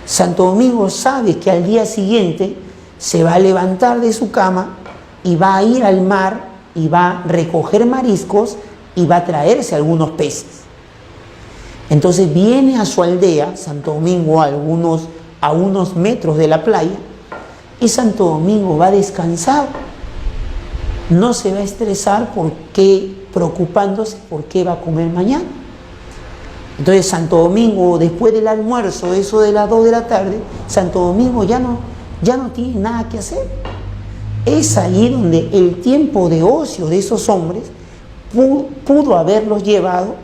Santo Domingo sabe que al día siguiente se va a levantar de su cama y va a ir al mar y va a recoger mariscos y va a traerse algunos peces. Entonces viene a su aldea, Santo Domingo, a unos metros de la playa, y Santo Domingo va a descansar. No se va a estresar preocupándose por qué va a comer mañana. Entonces Santo Domingo, después del almuerzo, eso de las 2 de la tarde, Santo Domingo ya no tiene nada que hacer. Es ahí donde el tiempo de ocio de esos hombres pudo haberlos llevado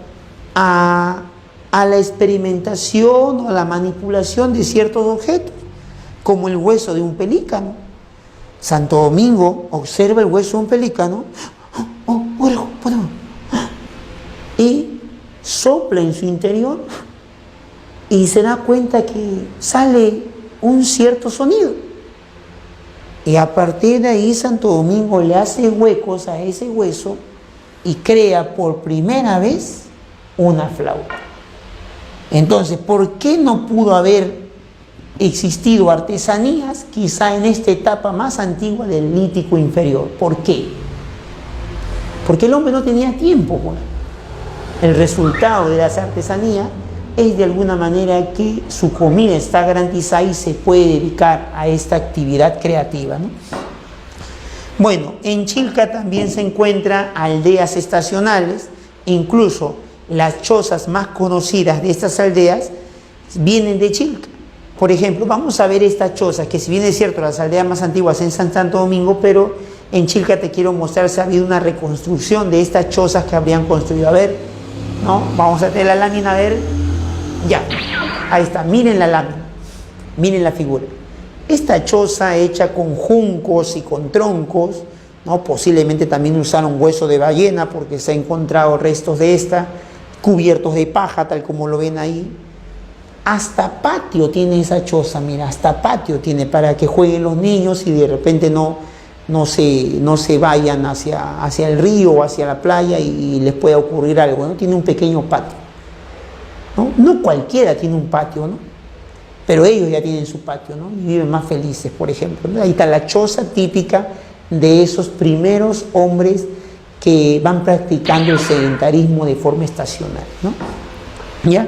a la experimentación o a la manipulación de ciertos objetos, como el hueso de un pelícano. Santo Domingo observa el hueso de un pelícano. Oh, Bueno, y sopla en su interior y se da cuenta que sale un cierto sonido. Y a partir de ahí Santo Domingo le hace huecos a ese hueso y crea por primera vez una flauta. Entonces, ¿por qué no pudo haber existido artesanías quizá en esta etapa más antigua del Lítico inferior? ¿Por qué? Porque el hombre no tenía tiempo, pues. El resultado de las artesanías es de alguna manera que su comida está garantizada y se puede dedicar a esta actividad creativa, ¿no? Bueno, en Chilca también se encuentran aldeas estacionales, incluso las chozas más conocidas de estas aldeas vienen de Chilca. Por ejemplo, vamos a ver estas chozas, que si bien es cierto, las aldeas más antiguas en Santo Domingo, pero en Chilca te quiero mostrar si ha habido una reconstrucción de estas chozas que habrían construido. A ver, ¿no? Vamos a tener la lámina, a ver, ya, ahí está, miren la lámina, miren la figura. Esta choza hecha con juncos y con troncos, ¿no? Posiblemente también usaron hueso de ballena porque se han encontrado restos de esta, cubiertos de paja, tal como lo ven ahí. Hasta patio tiene esa choza, mira, hasta patio tiene para que jueguen los niños y de repente no se vayan hacia el río o hacia la playa y les pueda ocurrir algo, ¿no? Tiene un pequeño patio, ¿no? No cualquiera tiene un patio, ¿no? Pero ellos ya tienen su patio, ¿no? Y viven más felices, por ejemplo, ¿no? Ahí está la choza típica de esos primeros hombres que van practicando el sedentarismo de forma estacional, ¿no? ¿Ya?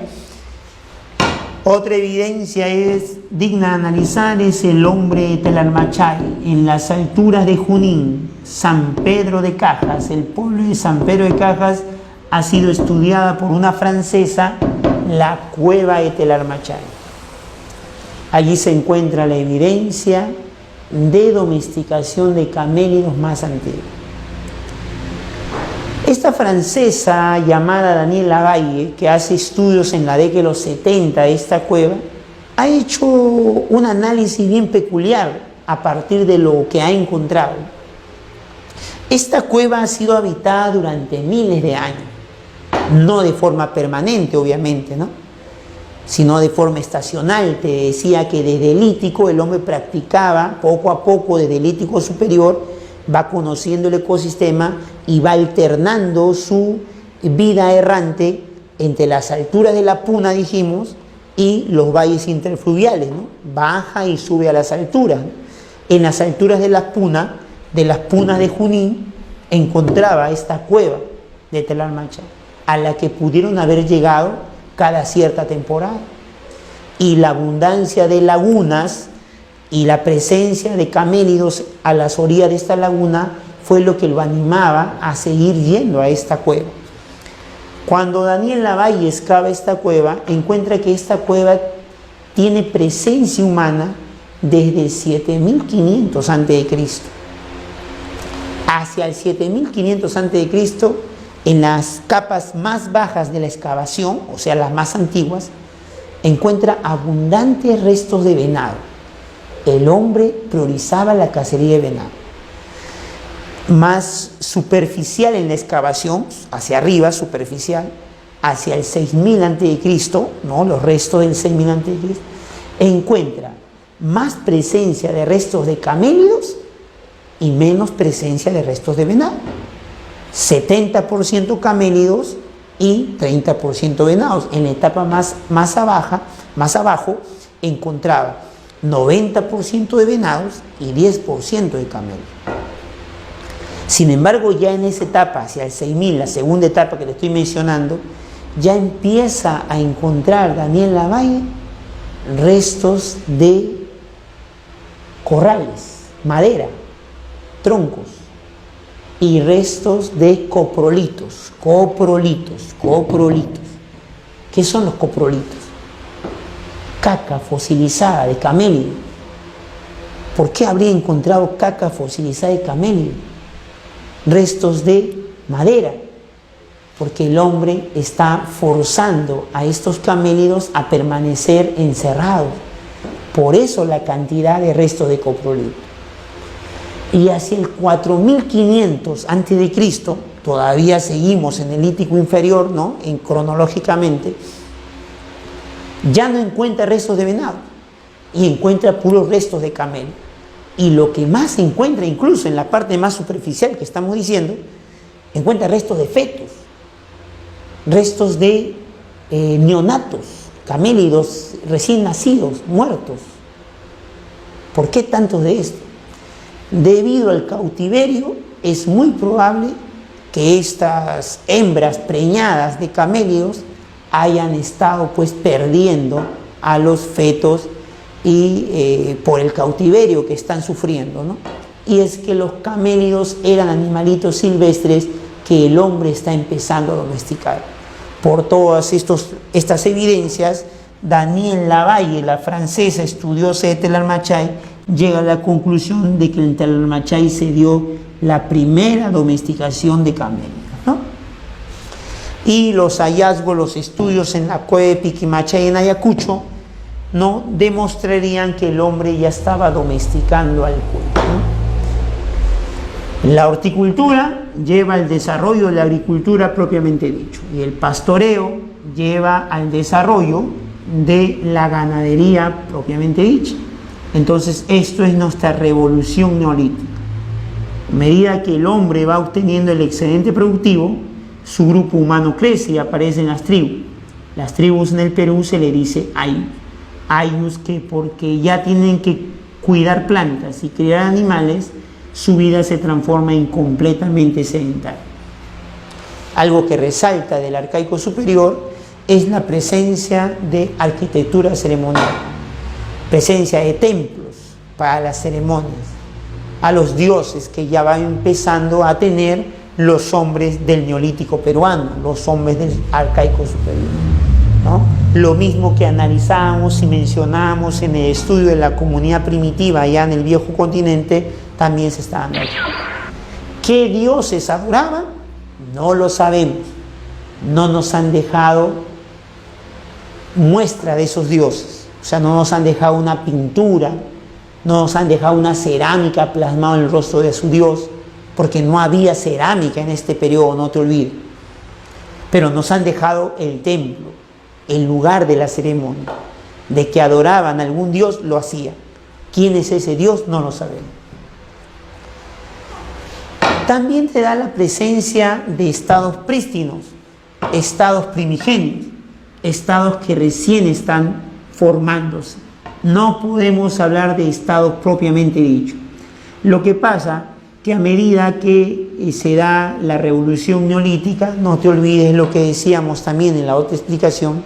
Otra evidencia es digna de analizar es el hombre de Telalmachay, en las alturas de Junín, San Pedro de Cajas. El pueblo de San Pedro de Cajas ha sido estudiada por una francesa, la cueva de Telalmachay. Allí se encuentra la evidencia de domesticación de camélidos más antiguos. Esta francesa llamada Danielle Lavalle, que hace estudios en la década de los 70 de esta cueva, ha hecho un análisis bien peculiar a partir de lo que ha encontrado. Esta cueva ha sido habitada durante miles de años, no de forma permanente, obviamente, ¿no? Sino de forma estacional. Te decía que desde el Lítico el hombre practicaba poco a poco, desde el Lítico superior, va conociendo el ecosistema y va alternando su vida errante entre las alturas de la Puna, dijimos, y los valles interfluviales, ¿no? Baja y sube a las alturas. En las alturas de las punas de Junín, encontraba esta cueva de Telalmachay, a la que pudieron haber llegado cada cierta temporada. Y la abundancia de lagunas y la presencia de camélidos a las orillas de esta laguna fue lo que lo animaba a seguir yendo a esta cueva. Cuando Danielle Lavalle excava esta cueva, encuentra que esta cueva tiene presencia humana desde 7500 a.C. Hacia el 7500 a.C., en las capas más bajas de la excavación, o sea, las más antiguas, encuentra abundantes restos de venado. El hombre priorizaba la cacería de venado. Más superficial en la excavación, hacia arriba, superficial, hacia el 6000 a.C., ¿no? Los restos del 6000 a.C., encuentra más presencia de restos de camélidos y menos presencia de restos de venado. 70% camélidos y 30% venados. En la etapa más abajo encontraba 90% de venados y 10% de camélidos. Sin embargo, ya en esa etapa, hacia el 6000, la segunda etapa que le estoy mencionando, ya empieza a encontrar Danielle Lavalle restos de corrales, madera, troncos y restos de coprolitos. ¿Qué son los coprolitos? Caca fosilizada de camélido. ¿Por qué habría encontrado caca fosilizada de camélido? Restos de madera, porque el hombre está forzando a estos camélidos a permanecer encerrados. Por eso la cantidad de restos de coprolito. Y hacia el 4500 a.C., todavía seguimos en el Lítico inferior, ¿no? Cronológicamente, ya no encuentra restos de venado y encuentra puros restos de camello. Y lo que más se encuentra, incluso en la parte más superficial que estamos diciendo, encuentra restos de fetos, restos de neonatos, camélidos recién nacidos, muertos. ¿Por qué tantos de esto? Debido al cautiverio, es muy probable que estas hembras preñadas de camélidos hayan estado pues perdiendo a los fetos y por el cautiverio que están sufriendo, ¿no? Y es que los camélidos eran animalitos silvestres que el hombre está empezando a domesticar. Por todas estas evidencias, Danielle Lavalle, la francesa estudiosa de Talarmachay, llega a la conclusión de que en Talarmachay se dio la primera domesticación de camellos, ¿no? Y los hallazgos, los estudios en la cueva de Piquimachay en Ayacucho, ¿no?, demostrarían que el hombre ya estaba domesticando al cuervo, ¿no? La horticultura lleva al desarrollo de la agricultura propiamente dicho, y el pastoreo lleva al desarrollo de la ganadería propiamente dicha. Entonces, esto es nuestra revolución neolítica. A medida que el hombre va obteniendo el excedente productivo, su grupo humano crece y aparecen las tribus. Las tribus en el Perú se le dice ayllus. Ayllus que porque ya tienen que cuidar plantas y criar animales, su vida se transforma en completamente sedentaria. Algo que resalta del arcaico superior es la presencia de arquitectura ceremonial, presencia de templos para las ceremonias, a los dioses que ya van empezando a tener los hombres del neolítico peruano, los hombres del arcaico superior, ¿no? Lo mismo que analizamos y mencionamos en el estudio de la comunidad primitiva allá en el viejo continente, también se está dando aquí. ¿Qué dioses adoraban? No lo sabemos. No nos han dejado muestra de esos dioses. O sea, no nos han dejado una pintura, no nos han dejado una cerámica plasmada en el rostro de su dios, porque no había cerámica en este periodo, no te olvides. Pero nos han dejado el templo, el lugar de la ceremonia, de que adoraban a algún dios, lo hacían. ¿Quién es ese dios? No lo sabemos. También te da la presencia de estados prístinos, estados primigenios, estados que recién están formándose. No podemos hablar de estados propiamente dichos. Lo que pasa que a medida que se da la revolución neolítica, no te olvides lo que decíamos también en la otra explicación,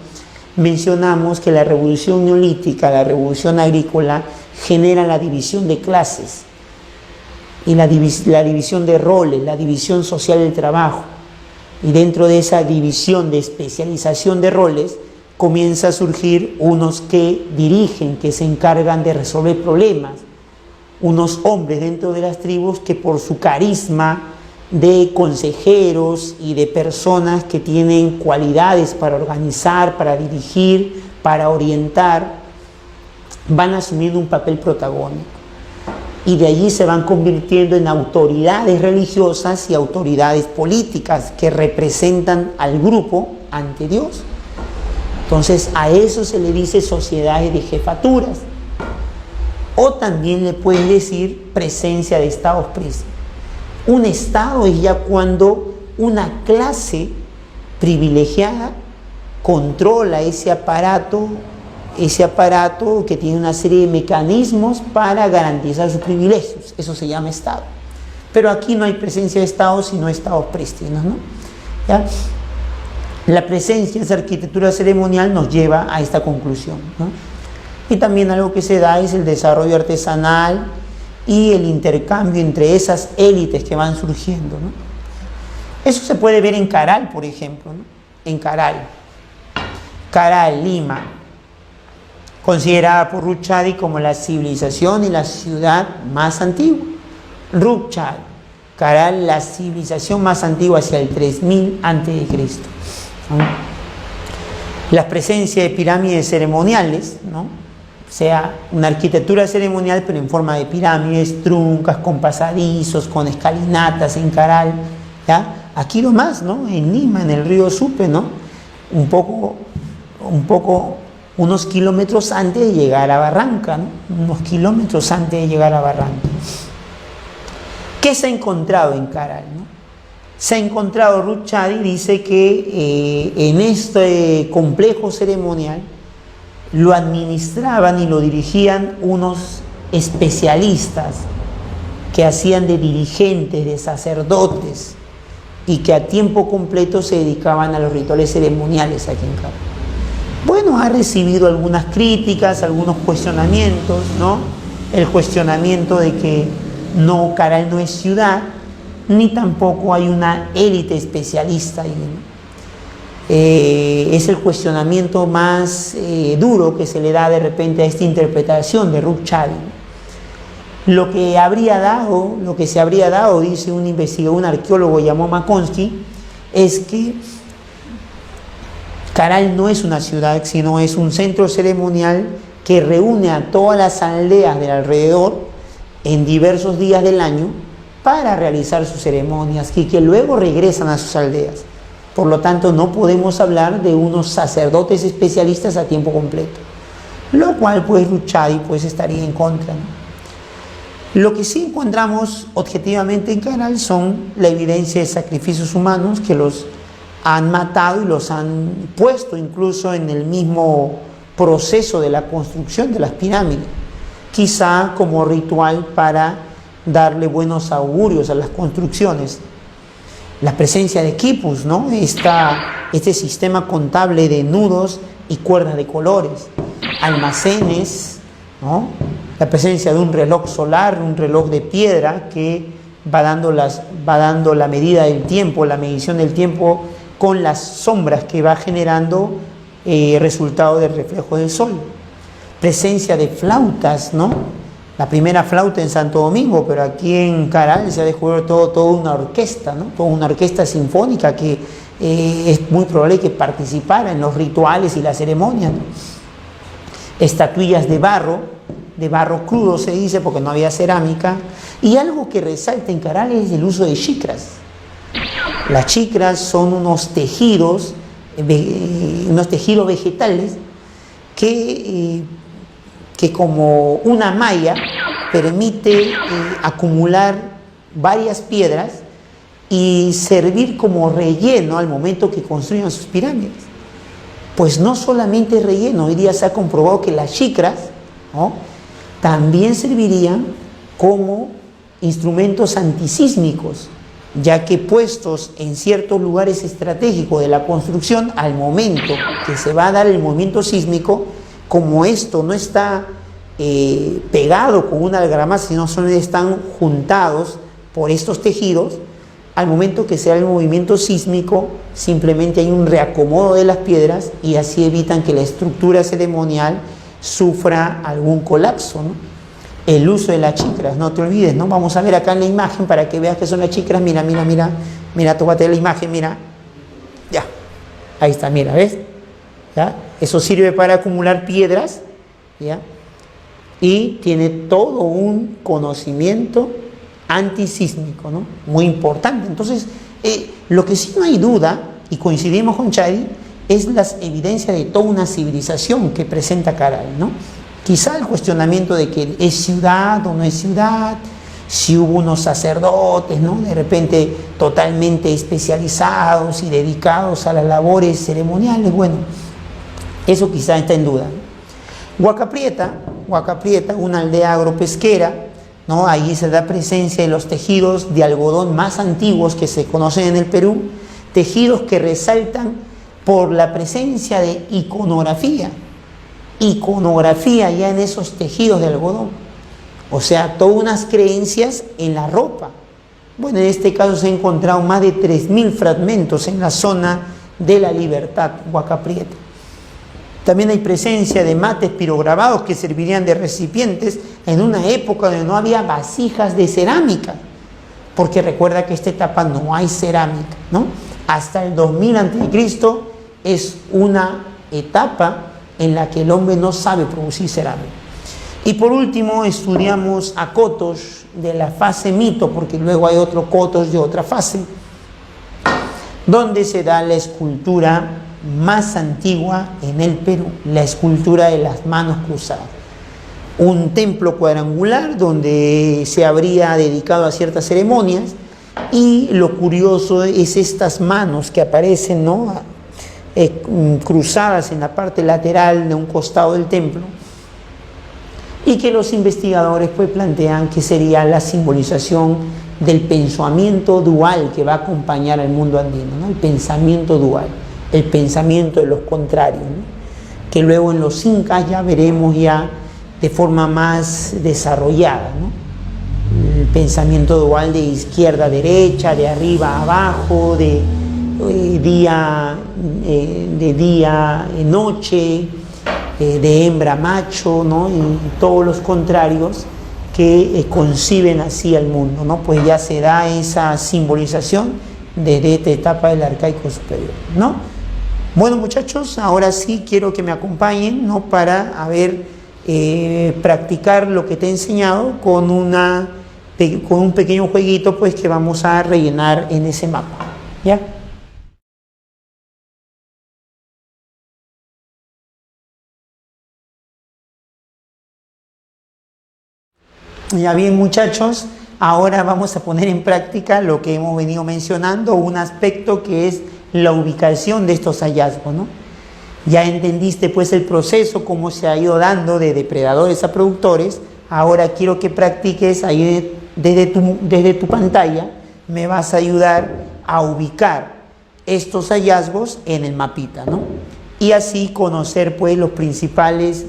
mencionamos que la revolución neolítica, la revolución agrícola, genera la división de clases y la división de roles, la división social del trabajo. Y dentro de esa división de especialización de roles, comienza a surgir unos que dirigen, que se encargan de resolver problemas, unos hombres dentro de las tribus que por su carisma de consejeros y de personas que tienen cualidades para organizar, para dirigir, para orientar, van asumiendo un papel protagónico. Y de allí se van convirtiendo en autoridades religiosas y autoridades políticas que representan al grupo ante Dios. Entonces a eso se le dice sociedades de jefaturas, o también le pueden decir presencia de estados prístines. Un estado es ya cuando una clase privilegiada controla ese aparato que tiene una serie de mecanismos para garantizar sus privilegios. Eso se llama estado. Pero aquí no hay presencia de estados, sino estados prístinos, ¿no? ¿Ya? La presencia de esa arquitectura ceremonial nos lleva a esta conclusión, ¿no? Y también algo que se da es el desarrollo artesanal y el intercambio entre esas élites que van surgiendo, ¿no? Eso se puede ver en Caral, por ejemplo, ¿no? En Caral, Lima, considerada por Ruchadi como la civilización y la ciudad más antigua. Ruchadi, Caral, la civilización más antigua hacia el 3000 a.C. ¿no? La presencia de pirámides ceremoniales, ¿no? O sea, una arquitectura ceremonial pero en forma de pirámides, truncas, con pasadizos, con escalinatas en Caral, ¿ya? aquí nomás, ¿no? En Lima, en el río Supe, ¿no? Unos kilómetros antes de llegar a Barranca, ¿no? Unos kilómetros antes de llegar a Barranca. ¿Qué se ha encontrado en Caral, no? Se ha encontrado, Ruth Chadi dice que en este complejo ceremonial lo administraban y lo dirigían unos especialistas que hacían de dirigentes, de sacerdotes, y que a tiempo completo se dedicaban a los rituales ceremoniales aquí en Caral. Bueno, ha recibido algunas críticas, algunos cuestionamientos, ¿no? El cuestionamiento de que no, Caral no es ciudad, ni tampoco hay una élite especialista ahí, ¿no? Es el cuestionamiento más duro que se le da de repente a esta interpretación de Ruth Chadi. Lo que se habría dado, dice un investigador, un arqueólogo llamado Makonsky, es que Caral no es una ciudad, sino es un centro ceremonial que reúne a todas las aldeas del alrededor en diversos días del año para realizar sus ceremonias y que luego regresan a sus aldeas. Por lo tanto, no podemos hablar de unos sacerdotes especialistas a tiempo completo, lo cual pues Ruth Chadi pues estaría en contra, ¿no? Lo que sí encontramos objetivamente en Caral son la evidencia de sacrificios humanos que los han matado y los han puesto incluso en el mismo proceso de la construcción de las pirámides, quizá como ritual para darle buenos augurios a las construcciones. La presencia de quipus, ¿no? Este sistema contable de nudos y cuerdas de colores, almacenes, ¿no? La presencia de un reloj solar, un reloj de piedra que va dando la medida del tiempo, la medición del tiempo con las sombras que va generando resultado del reflejo del sol. Presencia de flautas, ¿no? La primera flauta en Santo Domingo, pero aquí en Caral se ha descubierto toda una orquesta, ¿no? Toda una orquesta sinfónica que es muy probable que participara en los rituales y las ceremonias, ¿no? Estatuillas de barro crudo se dice porque no había cerámica, y algo que resalta en Caral es el uso de chicras. Las chicras son unos tejidos vegetales que como una malla permite acumular varias piedras y servir como relleno al momento que construyan sus pirámides. Pues no solamente relleno, hoy día se ha comprobado que las chicras, ¿no?, también servirían como instrumentos antisísmicos, ya que puestos en ciertos lugares estratégicos de la construcción, al momento que se va a dar el movimiento sísmico, como esto no está pegado con una argamasa, sino solo están juntados por estos tejidos, al momento que se da el movimiento sísmico, simplemente hay un reacomodo de las piedras y así evitan que la estructura ceremonial sufra algún colapso, ¿no? El uso de las chicras, no te olvides, ¿no? Vamos a ver acá en la imagen para que veas que son las chicras. Mira, tómate la imagen, mira. Ya, ahí está, mira, ¿ves? ¿Ya? Eso sirve para acumular piedras, ¿ya? Y tiene todo un conocimiento antisísmico, ¿no? Muy importante. Entonces, lo que sí no hay duda, y coincidimos con Chadi, es la evidencia de toda una civilización que presenta Caral, ¿no? Quizá el cuestionamiento de que es ciudad o no es ciudad, si hubo unos sacerdotes, ¿no?, de repente totalmente especializados y dedicados a las labores ceremoniales, bueno, eso quizá está en duda. Huaca Prieta, una aldea agropesquera, ¿no? Ahí se da presencia de los tejidos de algodón más antiguos que se conocen en el Perú, tejidos que resaltan por la presencia de iconografía ya en esos tejidos de algodón, o sea, todas unas creencias en la ropa. Bueno, en este caso se han encontrado más de 3.000 fragmentos en la zona de La Libertad, Huaca Prieta. También hay presencia de mates pirograbados que servirían de recipientes en una época donde no había vasijas de cerámica, porque recuerda que esta etapa no hay cerámica, ¿no? Hasta el 2000 a.C. es una etapa en la que el hombre no sabe producir cerámica. Y por último estudiamos a cotos de la fase mito, porque luego hay otro cotos de otra fase. donde se da la escultura más antigua en el Perú, la escultura de las manos cruzadas. Un templo cuadrangular donde se habría dedicado a ciertas ceremonias, y lo curioso es estas manos que aparecen, ¿no?, cruzadas en la parte lateral de un costado del templo, y que los investigadores pues plantean que sería la simbolización del pensamiento dual que va a acompañar al mundo andino, ¿no? El pensamiento dual, el pensamiento de los contrarios, ¿no?, que luego en los incas ya veremos ya de forma más desarrollada, ¿no? El pensamiento dual de izquierda a derecha, de arriba a abajo, de día noche, de hembra a macho, ¿no?, y todos los contrarios que conciben así al mundo, ¿no? Pues ya se da esa simbolización desde esta etapa del arcaico superior, ¿no? Bueno, muchachos, ahora sí quiero que me acompañen, ¿no?, para practicar lo que te he enseñado con un pequeño jueguito pues que vamos a rellenar en ese mapa, ¿ya? Ya bien, muchachos, ahora vamos a poner en práctica lo que hemos venido mencionando, un aspecto que es la ubicación de estos hallazgos, ¿no? Ya entendiste pues el proceso, cómo se ha ido dando de depredadores a productores. Ahora quiero que practiques ahí desde tu pantalla, me vas a ayudar a ubicar estos hallazgos en el mapita, ¿no? Y así conocer pues los principales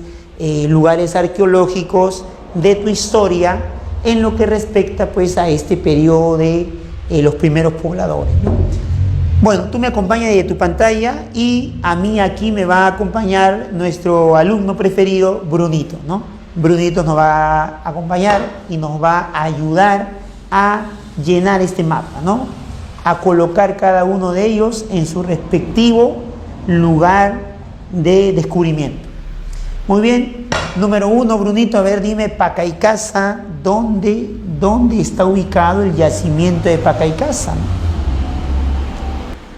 lugares arqueológicos de tu historia en lo que respecta pues a este periodo de los primeros pobladores, ¿no? Bueno, tú me acompañas desde tu pantalla y a mí aquí me va a acompañar nuestro alumno preferido, Brunito, ¿no? Brunito nos va a acompañar y nos va a ayudar a llenar este mapa, ¿no? A colocar cada uno de ellos en su respectivo lugar de descubrimiento. Muy bien, número 1, Brunito, a ver, dime, Pacaicasa, ¿dónde está ubicado el yacimiento de Pacaicasa?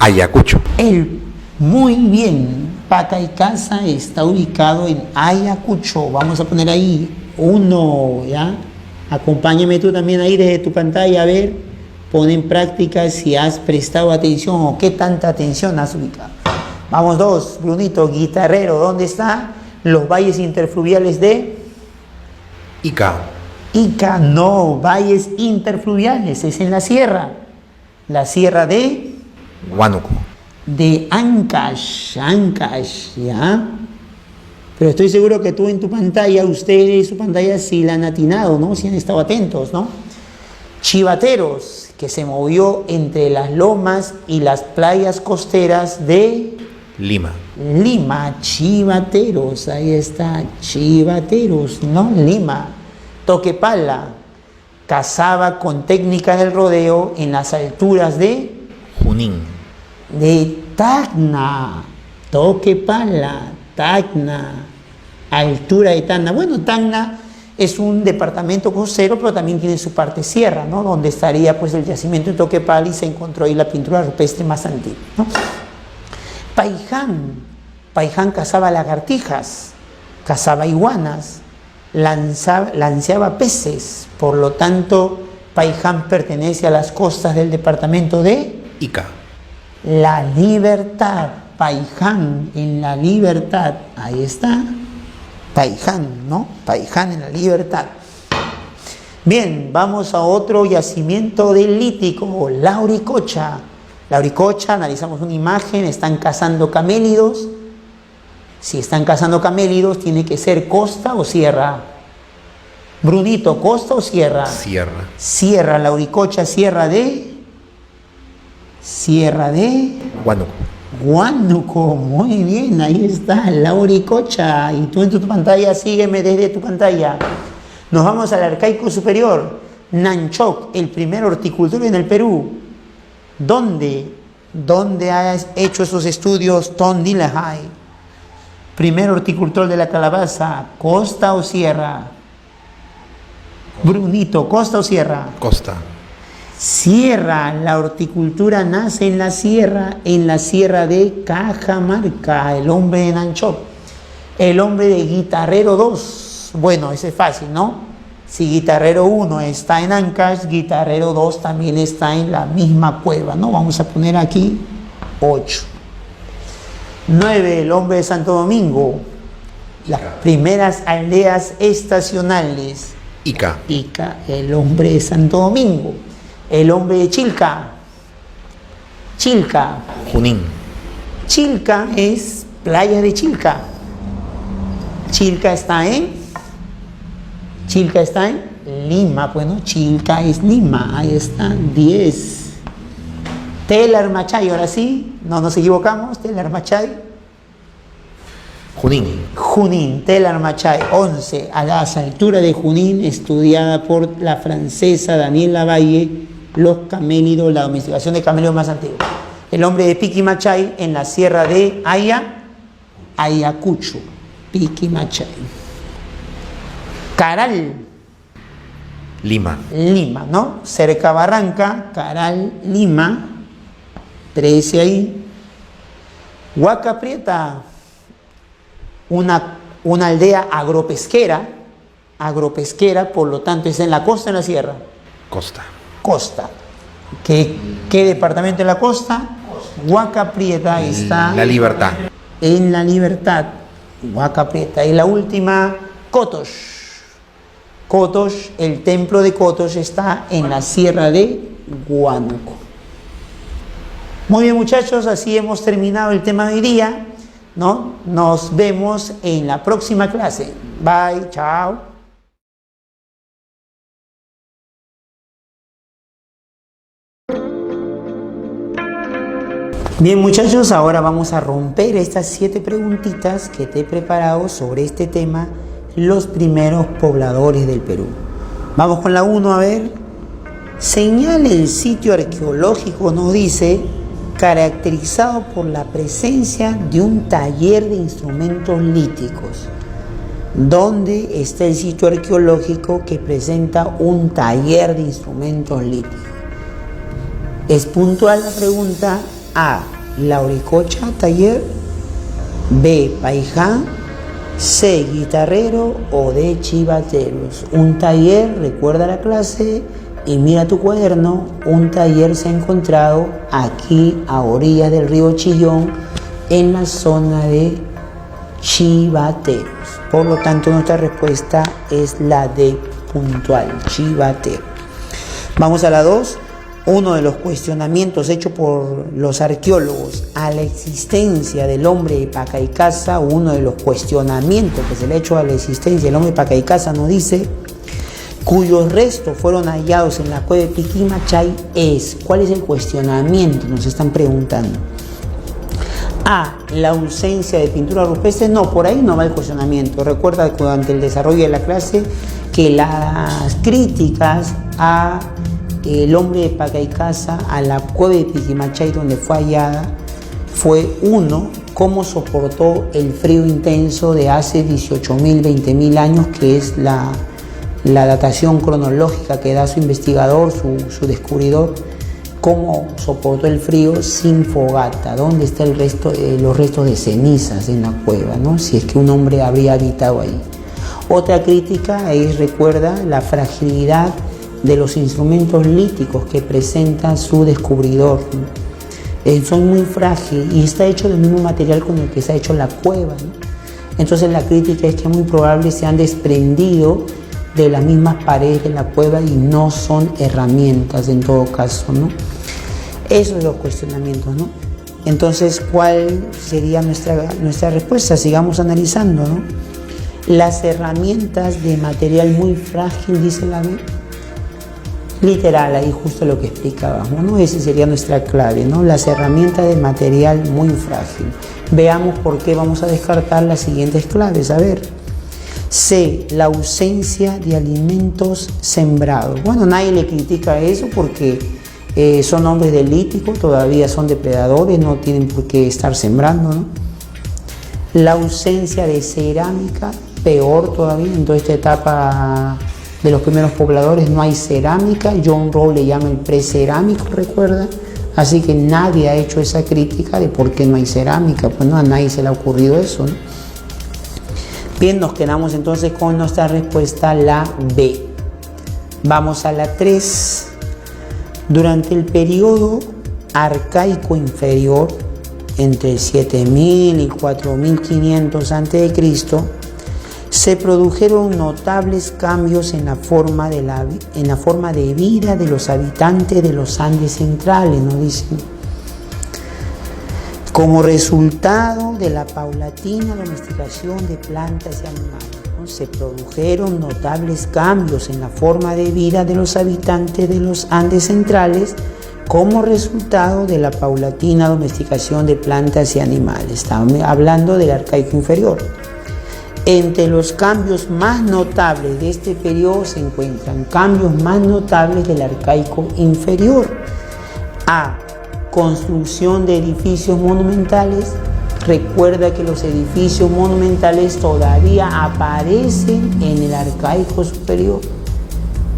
Ayacucho. Muy bien, Pacaicasa está ubicado en Ayacucho. Vamos a poner ahí 1, ¿ya? Acompáñame tú también ahí desde tu pantalla, a ver, pon en práctica si has prestado atención o qué tanta atención has ubicado. Vamos 2, Brunito, guitarrero, ¿dónde está? Los valles interfluviales de Ica. Ica, no, valles interfluviales, es en la sierra de Huánuco. de Ancash, ¿ya? Pero estoy seguro que tú en tu pantalla, ustedes en su pantalla sí la han atinado, ¿no? Sí han estado atentos, ¿no? Chivateros, que se movió entre las lomas y las playas costeras de Lima. Chivateros, ahí está, Chivateros, ¿no? Lima. Toquepala, cazaba con técnicas del rodeo en las alturas de Junín. de Tacna, Toquepala, Tacna, altura de Tacna. Bueno, Tacna es un departamento costero, pero también tiene su parte sierra, ¿no? Donde estaría pues el yacimiento de Toquepala y se encontró ahí la pintura rupestre más antigua, ¿no? Paiján cazaba lagartijas, cazaba iguanas, lanceaba peces, por lo tanto Paiján pertenece a las costas del departamento de Ica. La Libertad, Paiján en La Libertad, ahí está, Paiján, ¿no? Paiján en La Libertad. Bien, vamos a otro yacimiento del lítico, Lauricocha. Lauricocha, analizamos una imagen, están cazando camélidos. Si están cazando camélidos, tiene que ser costa o sierra. Brunito, ¿costa o sierra? Sierra. Sierra, Lauricocha, sierra de Huánuco. Huánuco, muy bien, ahí está, Lauricocha. Y tú en tu pantalla, sígueme desde tu pantalla. Nos vamos al arcaico superior, Nanchoc, el primer horticultor en el Perú. ¿Dónde has hecho esos estudios, Tom Dillahai? Primer horticultor de la calabaza, ¿costa o sierra? Brunito, ¿costa o sierra? Costa. Sierra, la horticultura nace en la sierra de Cajamarca, el hombre de Nanchop. El hombre de Guitarrero 2, bueno, ese es fácil, ¿no? Si Guitarrero 1 está en Ancash, Guitarrero 2 también está en la misma cueva, ¿no? Vamos a poner aquí 8. 9, el hombre de Santo Domingo. Las primeras aldeas estacionales. Ica. Ica, el hombre de Santo Domingo. El hombre de Chilca. Chilca. Junín. Chilca es playa de Chilca. Chilca está en Lima. Bueno, Chilca es Lima. Ahí están 10. Telarmachay, ahora sí, no nos equivocamos. Telarmachay. Junín, Telarmachay. 11. A las alturas de Junín, estudiada por la francesa Daniela Valle, los camélidos, la domesticación de camélidos más antiguos. El hombre de Piquimachay en la sierra de Ayacucho. Piquimachay. Caral. Lima, ¿no? Cerca Barranca, Caral, Lima. 13 ahí. Huaca Prieta. Una aldea agropesquera, por lo tanto, ¿es en la costa o en la sierra? Costa. ¿Qué departamento de la costa? Huaca Prieta está... La Libertad. En la Libertad, Huaca Prieta. Y la última, Cotox. El templo de Cotox está en la sierra de Huánuco. Muy bien, muchachos, así hemos terminado el tema de hoy día, ¿no? Nos vemos en la próxima clase. Bye, chao. Bien, muchachos, ahora vamos a romper estas 7 preguntitas que te he preparado sobre este tema, los primeros pobladores del Perú. Vamos con la 1, a ver. Señala el sitio arqueológico, nos dice, caracterizado por la presencia de un taller de instrumentos líticos. ¿Dónde está el sitio arqueológico que presenta un taller de instrumentos líticos? Es puntual la pregunta. A, Lauricocha, taller. B, Paiján. C, Guitarrero. O D, Chivateros. Un taller, recuerda la clase y mira tu cuaderno. Un taller se ha encontrado aquí a orillas del río Chillón, en la zona de Chivateros. Por lo tanto, nuestra respuesta es la D, puntual, Chivatero. Vamos a la 2. Uno de los cuestionamientos hechos por los arqueólogos a la existencia del hombre de Pacaicasa, uno de los cuestionamientos que se le ha hecho a la existencia del hombre de Pacaicasa, nos dice, cuyos restos fueron hallados en la cueva de Piquimachay, es, ¿cuál es el cuestionamiento? Nos están preguntando. A, la ausencia de pintura rupestre. No, por ahí no va el cuestionamiento. Recuerda durante el desarrollo de la clase que las críticas a el hombre de Pacaicasa, a la cueva de Piquimachay donde fue hallada, fue uno, cómo soportó el frío intenso de hace 18.000, 20.000 años, que es la datación cronológica que da su investigador, su descubridor, cómo soportó el frío sin fogata, dónde está el resto, los restos de cenizas en la cueva, ¿no? Si es que un hombre habría habitado ahí. Otra crítica es, recuerda, la fragilidad de los instrumentos líticos que presenta su descubridor, ¿no? Son muy frágiles y está hecho del mismo material con el que se ha hecho la cueva, ¿no? Entonces la crítica es que es muy probable se han desprendido de las mismas paredes de la cueva y no son herramientas en todo caso, ¿no? Esos son los cuestionamientos, ¿no? Entonces, ¿cuál sería nuestra respuesta? Sigamos analizando, ¿no? Las herramientas de material muy frágil, dice la B. Literal, ahí justo lo que explicábamos, ¿no? Esa sería nuestra clave, ¿no? Las herramientas de material muy frágil. Veamos por qué vamos a descartar las siguientes claves. A ver. C, la ausencia de alimentos sembrados. Bueno, nadie le critica eso porque son hombres del lítico, todavía son depredadores, no tienen por qué estar sembrando, ¿no? La ausencia de cerámica, peor todavía, en toda esta etapa de los primeros pobladores no hay cerámica. John Rowe le llama el precerámico, recuerda. Así que nadie ha hecho esa crítica de por qué no hay cerámica. Pues no, a nadie se le ha ocurrido eso, ¿no? Bien, nos quedamos entonces con nuestra respuesta, la B. Vamos a la 3. Durante el periodo arcaico inferior, entre 7000 y 4500 a.C., se produjeron notables cambios en la forma de vida de los habitantes de los Andes centrales, ¿no? Dicen. Como resultado de la paulatina domesticación de plantas y animales, ¿no? Se produjeron notables cambios en la forma de vida de los habitantes de los Andes centrales como resultado de la paulatina domesticación de plantas y animales. Estamos hablando del arcaico inferior. Entre los cambios más notables de este periodo se encuentran cambios más notables del arcaico inferior. A. Construcción de edificios monumentales. Recuerda que los edificios monumentales todavía aparecen en el arcaico superior.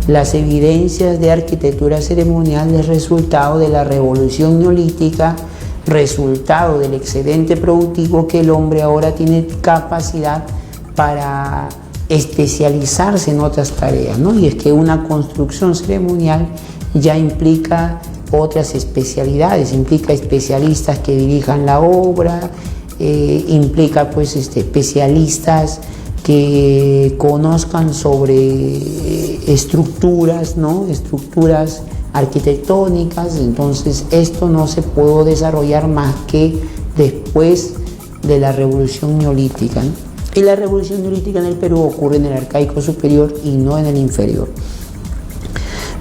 Las evidencias de arquitectura ceremonial es resultado de la revolución neolítica, resultado del excedente productivo que el hombre ahora tiene capacidad para especializarse en otras tareas, ¿no? Y es que una construcción ceremonial ya implica otras especialidades, implica especialistas que dirijan la obra, implica pues especialistas que conozcan sobre estructuras, ¿no? Estructuras arquitectónicas. Entonces esto no se pudo desarrollar más que después de la revolución neolítica, ¿no? Y la revolución neolítica en el Perú ocurre en el arcaico superior y no en el inferior.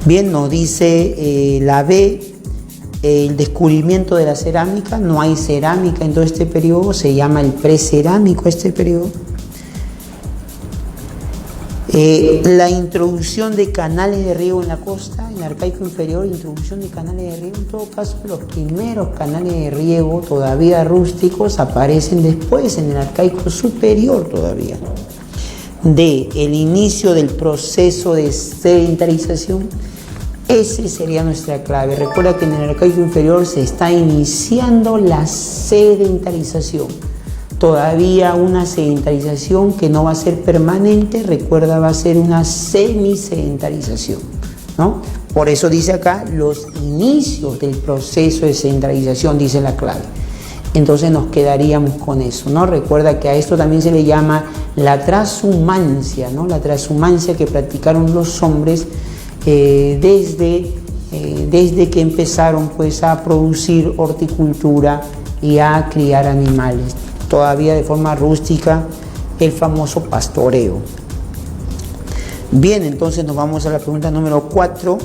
Bien, nos dice la B, el descubrimiento de la cerámica. No hay cerámica en todo este periodo, se llama el precerámico este periodo. La introducción de canales de riego en la costa, en el arcaico inferior, introducción de canales de riego. En todo caso, los primeros canales de riego todavía rústicos aparecen después en el arcaico superior todavía. D. El inicio del proceso de sedentarización. Esa sería nuestra clave. Recuerda que en el arcaico inferior se está iniciando la sedentarización. Todavía una sedentarización que no va a ser permanente, recuerda, va a ser una semisedentarización, ¿no? Por eso dice acá los inicios del proceso de sedentarización, dice la clave. Entonces nos quedaríamos con eso, ¿no? Recuerda que a esto también se le llama la transhumancia, ¿no? La transhumancia que practicaron los hombres desde que empezaron pues a producir horticultura y a criar animales. Todavía de forma rústica, el famoso pastoreo. Bien, entonces nos vamos a la pregunta número 4.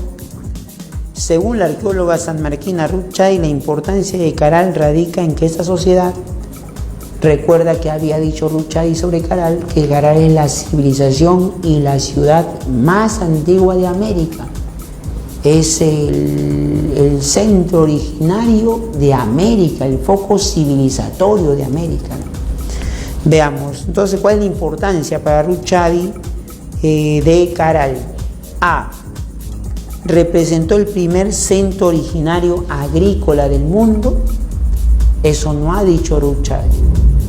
Según la arqueóloga sanmarquina Ruth Chadi, la importancia de Caral radica en que esta sociedad, recuerda que había dicho Ruth Chadi sobre Caral, que Caral es la civilización y la ciudad más antigua de América. Es el centro originario de América, el foco civilizatorio de América. Veamos, entonces, ¿cuál es la importancia para Ruth Chadi de Caral? A. Representó el primer centro originario agrícola del mundo. Eso no ha dicho Ruth Chadi.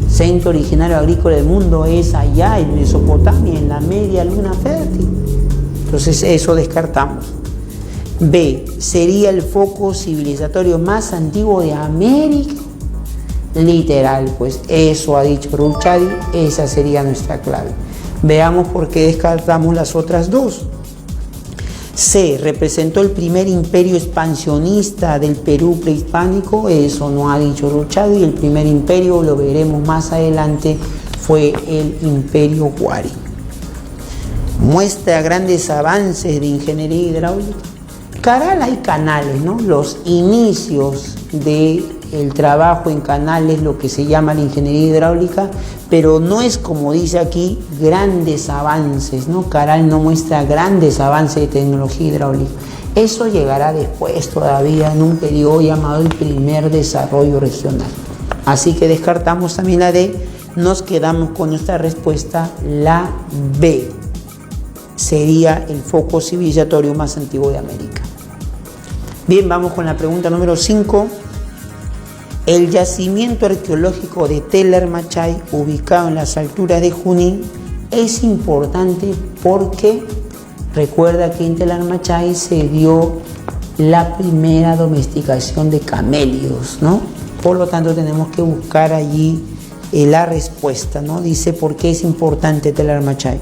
Centro originario agrícola del mundo es allá en Mesopotamia, en la media luna fértil. Entonces eso descartamos. B. Sería el foco civilizatorio más antiguo de América. Literal, pues eso ha dicho Ruth Chadi, esa sería nuestra clave. Veamos por qué descartamos las otras dos. C. Representó el primer imperio expansionista del Perú prehispánico. Eso no ha dicho Ruth Chadi. El primer imperio, lo veremos más adelante, fue el Imperio Huari. Muestra grandes avances de ingeniería hidráulica. Caral hay canales, ¿no? Los inicios del trabajo en canales, lo que se llama la ingeniería hidráulica, pero no es como dice aquí, grandes avances, ¿no? Caral no muestra grandes avances de tecnología hidráulica. Eso llegará después todavía en un periodo llamado el primer desarrollo regional. Así que descartamos también la D, nos quedamos con nuestra respuesta, la B. sería el foco civilizatorio más antiguo de América. Bien, vamos con la pregunta número 5. El yacimiento arqueológico de Tel Armachay, ubicado en las alturas de Junín, es importante porque recuerda que en Tel Armachay se dio la primera domesticación de camellos, ¿no? Por lo tanto, tenemos que buscar allí la respuesta, ¿no? Dice, ¿por qué es importante Tel Armachay?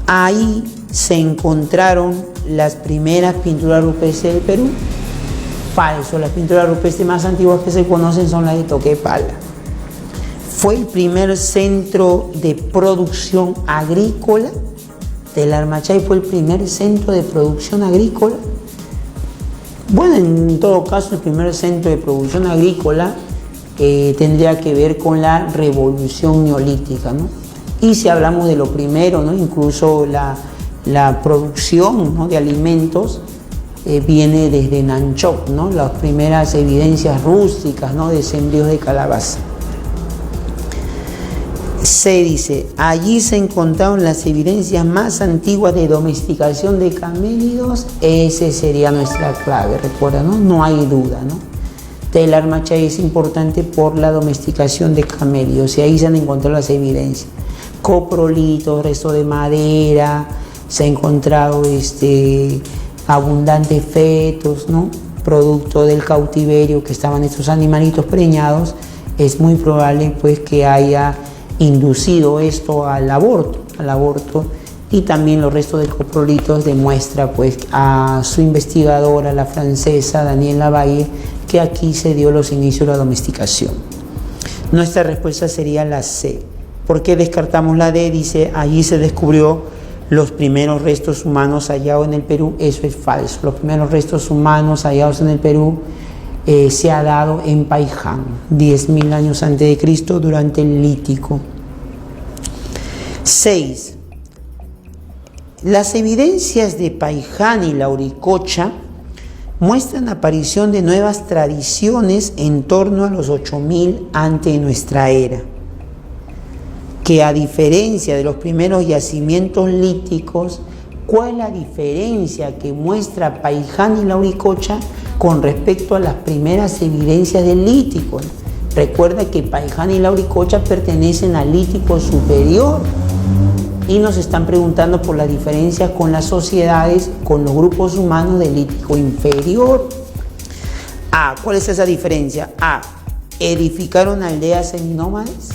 Ahí se encontraron las primeras pinturas rupestres del Perú. Falso, las pinturas rupestres más antiguas que se conocen son las de Toquepala. Fue el primer centro de producción agrícola. Tel Armachay fue el primer centro de producción agrícola. Bueno, en todo caso, el primer centro de producción agrícola tendría que ver con la revolución neolítica, ¿no? Y si hablamos de lo primero, ¿no? Incluso la producción, ¿no?, de alimentos viene desde Nanchok, ¿no? Las primeras evidencias rústicas, ¿no?, de sembríos de calabaza. Se dice, allí se encontraron las evidencias más antiguas de domesticación de camélidos. Esa sería nuestra clave, recuerda, ¿no? No hay duda, ¿no? Tel Armachay es importante por la domesticación de camélidos y ahí se han encontrado las evidencias. Coprolitos, restos de madera, se ha encontrado abundantes fetos, ¿no?, producto del cautiverio que estaban estos animalitos preñados. Es muy probable pues que haya inducido esto al aborto, y también los restos de coprolitos demuestra pues a su investigadora, la francesa Danielle Lavalle, que aquí se dio los inicios de la domesticación. Nuestra respuesta sería la C. ¿Por qué descartamos la D? Dice, allí se descubrió los primeros restos humanos hallados en el Perú. Eso es falso. Los primeros restos humanos hallados en el Perú se ha dado en Paiján, 10.000 años antes de Cristo, durante el Lítico. 6. Las evidencias de Paiján y Lauricocha muestran aparición de nuevas tradiciones en torno a los 8.000 antes de nuestra era, que a diferencia de los primeros yacimientos líticos, ¿cuál es la diferencia que muestra Paiján y Lauricocha con respecto a las primeras evidencias del Lítico? Recuerda que Paiján y Lauricocha pertenecen al Lítico superior y nos están preguntando por la diferencia con las sociedades, con los grupos humanos del Lítico inferior. A. ¿Cuál es esa diferencia? A. ¿Edificaron aldeas seminómades?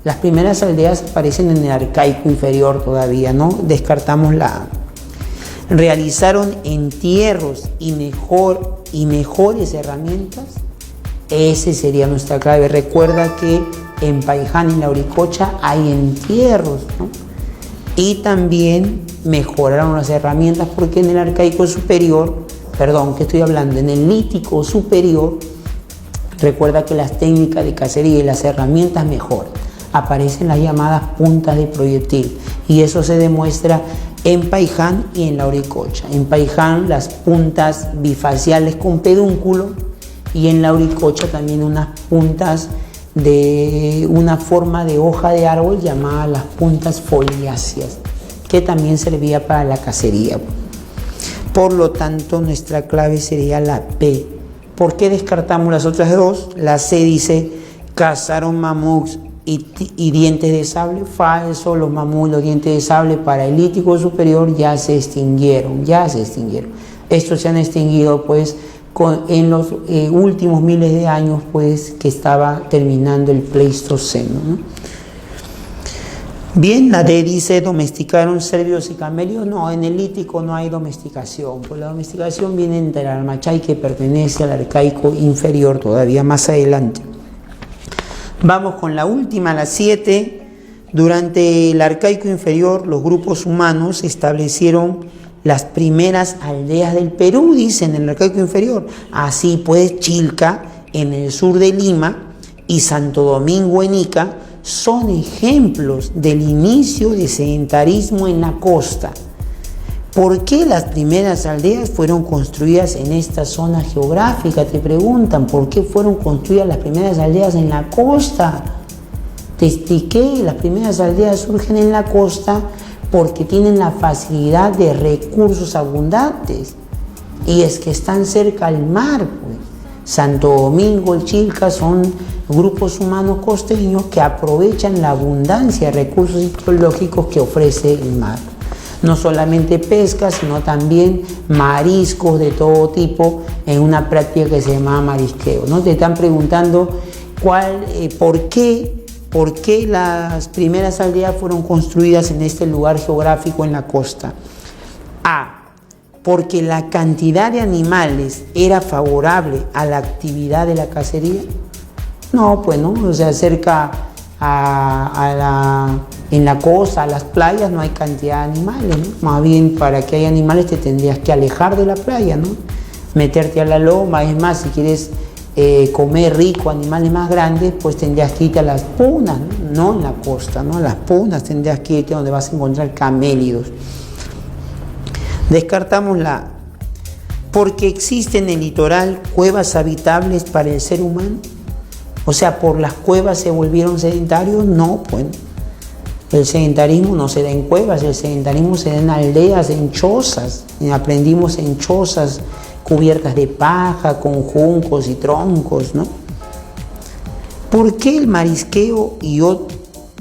Las primeras aldeas aparecen en el arcaico inferior todavía, ¿no? Descartamos la A. ¿Realizaron entierros y mejores herramientas? Esa sería nuestra clave. Recuerda que en Paiján y Lauricocha hay entierros, ¿no? Y también mejoraron las herramientas porque en el arcaico superior, en el Lítico superior, recuerda que las técnicas de cacería y las herramientas mejoran. Aparecen las llamadas puntas de proyectil y eso se demuestra en Paiján y en Lauricocha. En Paiján las puntas bifaciales con pedúnculo y en Lauricocha también unas puntas de una forma de hoja de árbol llamada las puntas foliáceas, que también servía para la cacería. Por lo tanto, nuestra clave sería la P. ¿Por qué descartamos las otras dos? La C dice, cazaron mamuts y dientes de sable. Falso, los mamuts y los dientes de sable para el Lítico superior ya se extinguieron. Estos se han extinguido pues en los últimos miles de años pues que estaba terminando el Pleistoceno, ¿no? Bien, la D dice, ¿domesticaron cerdos y camelios? No, en el Lítico no hay domesticación, pues la domesticación viene en Tel Armachay, que pertenece al arcaico inferior, todavía más adelante. Vamos con la última, la 7. Durante el arcaico inferior, los grupos humanos establecieron las primeras aldeas del Perú, dice en el arcaico inferior. Así pues, Chilca, en el sur de Lima, y Santo Domingo en Ica, son ejemplos del inicio de sedentarismo en la costa. ¿Por qué las primeras aldeas fueron construidas en esta zona geográfica? Te preguntan, ¿por qué fueron construidas las primeras aldeas en la costa? Te expliqué, las primeras aldeas surgen en la costa porque tienen la facilidad de recursos abundantes y es que están cerca al mar, pues. Santo Domingo, el Chilca son grupos humanos costeños que aprovechan la abundancia de recursos hidrológicos que ofrece el mar. No solamente pesca, sino también mariscos de todo tipo en una práctica que se llama marisqueo, ¿no? Te están preguntando por qué las primeras aldeas fueron construidas en este lugar geográfico en la costa. Porque la cantidad de animales era favorable a la actividad de la cacería. No, pues no, o sea, cerca en la costa, a las playas, no hay cantidad de animales, ¿no? Más bien, para que haya animales te tendrías que alejar de la playa, ¿no? Meterte a la loma. Es más, si quieres comer rico, animales más grandes, pues tendrías que irte a las punas, ¿no? No en la costa, ¿no? A las punas tendrías que irte donde vas a encontrar camélidos. Descartamos la A. Porque existen en el litoral cuevas habitables para el ser humano. O sea, ¿por las cuevas se volvieron sedentarios? No, pues. El sedentarismo no se da en cuevas, el sedentarismo se da en aldeas, en chozas. Aprendimos en chozas cubiertas de paja, con juncos y troncos, ¿no? ¿Por qué el marisqueo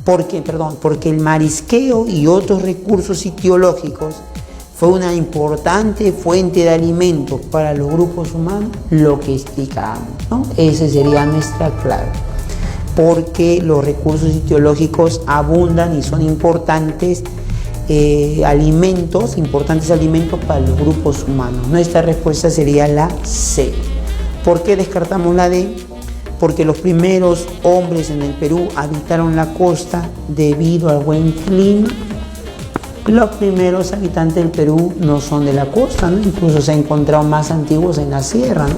porque el marisqueo y otros recursos ictiológicos fue una importante fuente de alimentos para los grupos humanos? Lo que explicábamos, ¿no? Esa sería nuestra clave. Porque los recursos ictiológicos abundan y son importantes alimentos para los grupos humanos. Nuestra respuesta sería la C. ¿Por qué descartamos la D? Porque los primeros hombres en el Perú habitaron la costa debido al buen clima. Los primeros habitantes del Perú no son de la costa, ¿no? Incluso se han encontrado más antiguos en la sierra, ¿no?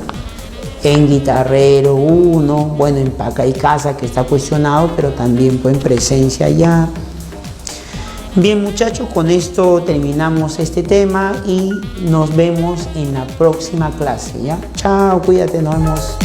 En Guitarrero 1, bueno, en Paca y Casa, que está cuestionado, pero también en presencia allá. Bien, muchachos, con esto terminamos este tema y nos vemos en la próxima clase, ¿ya? Chao, cuídate, nos vemos.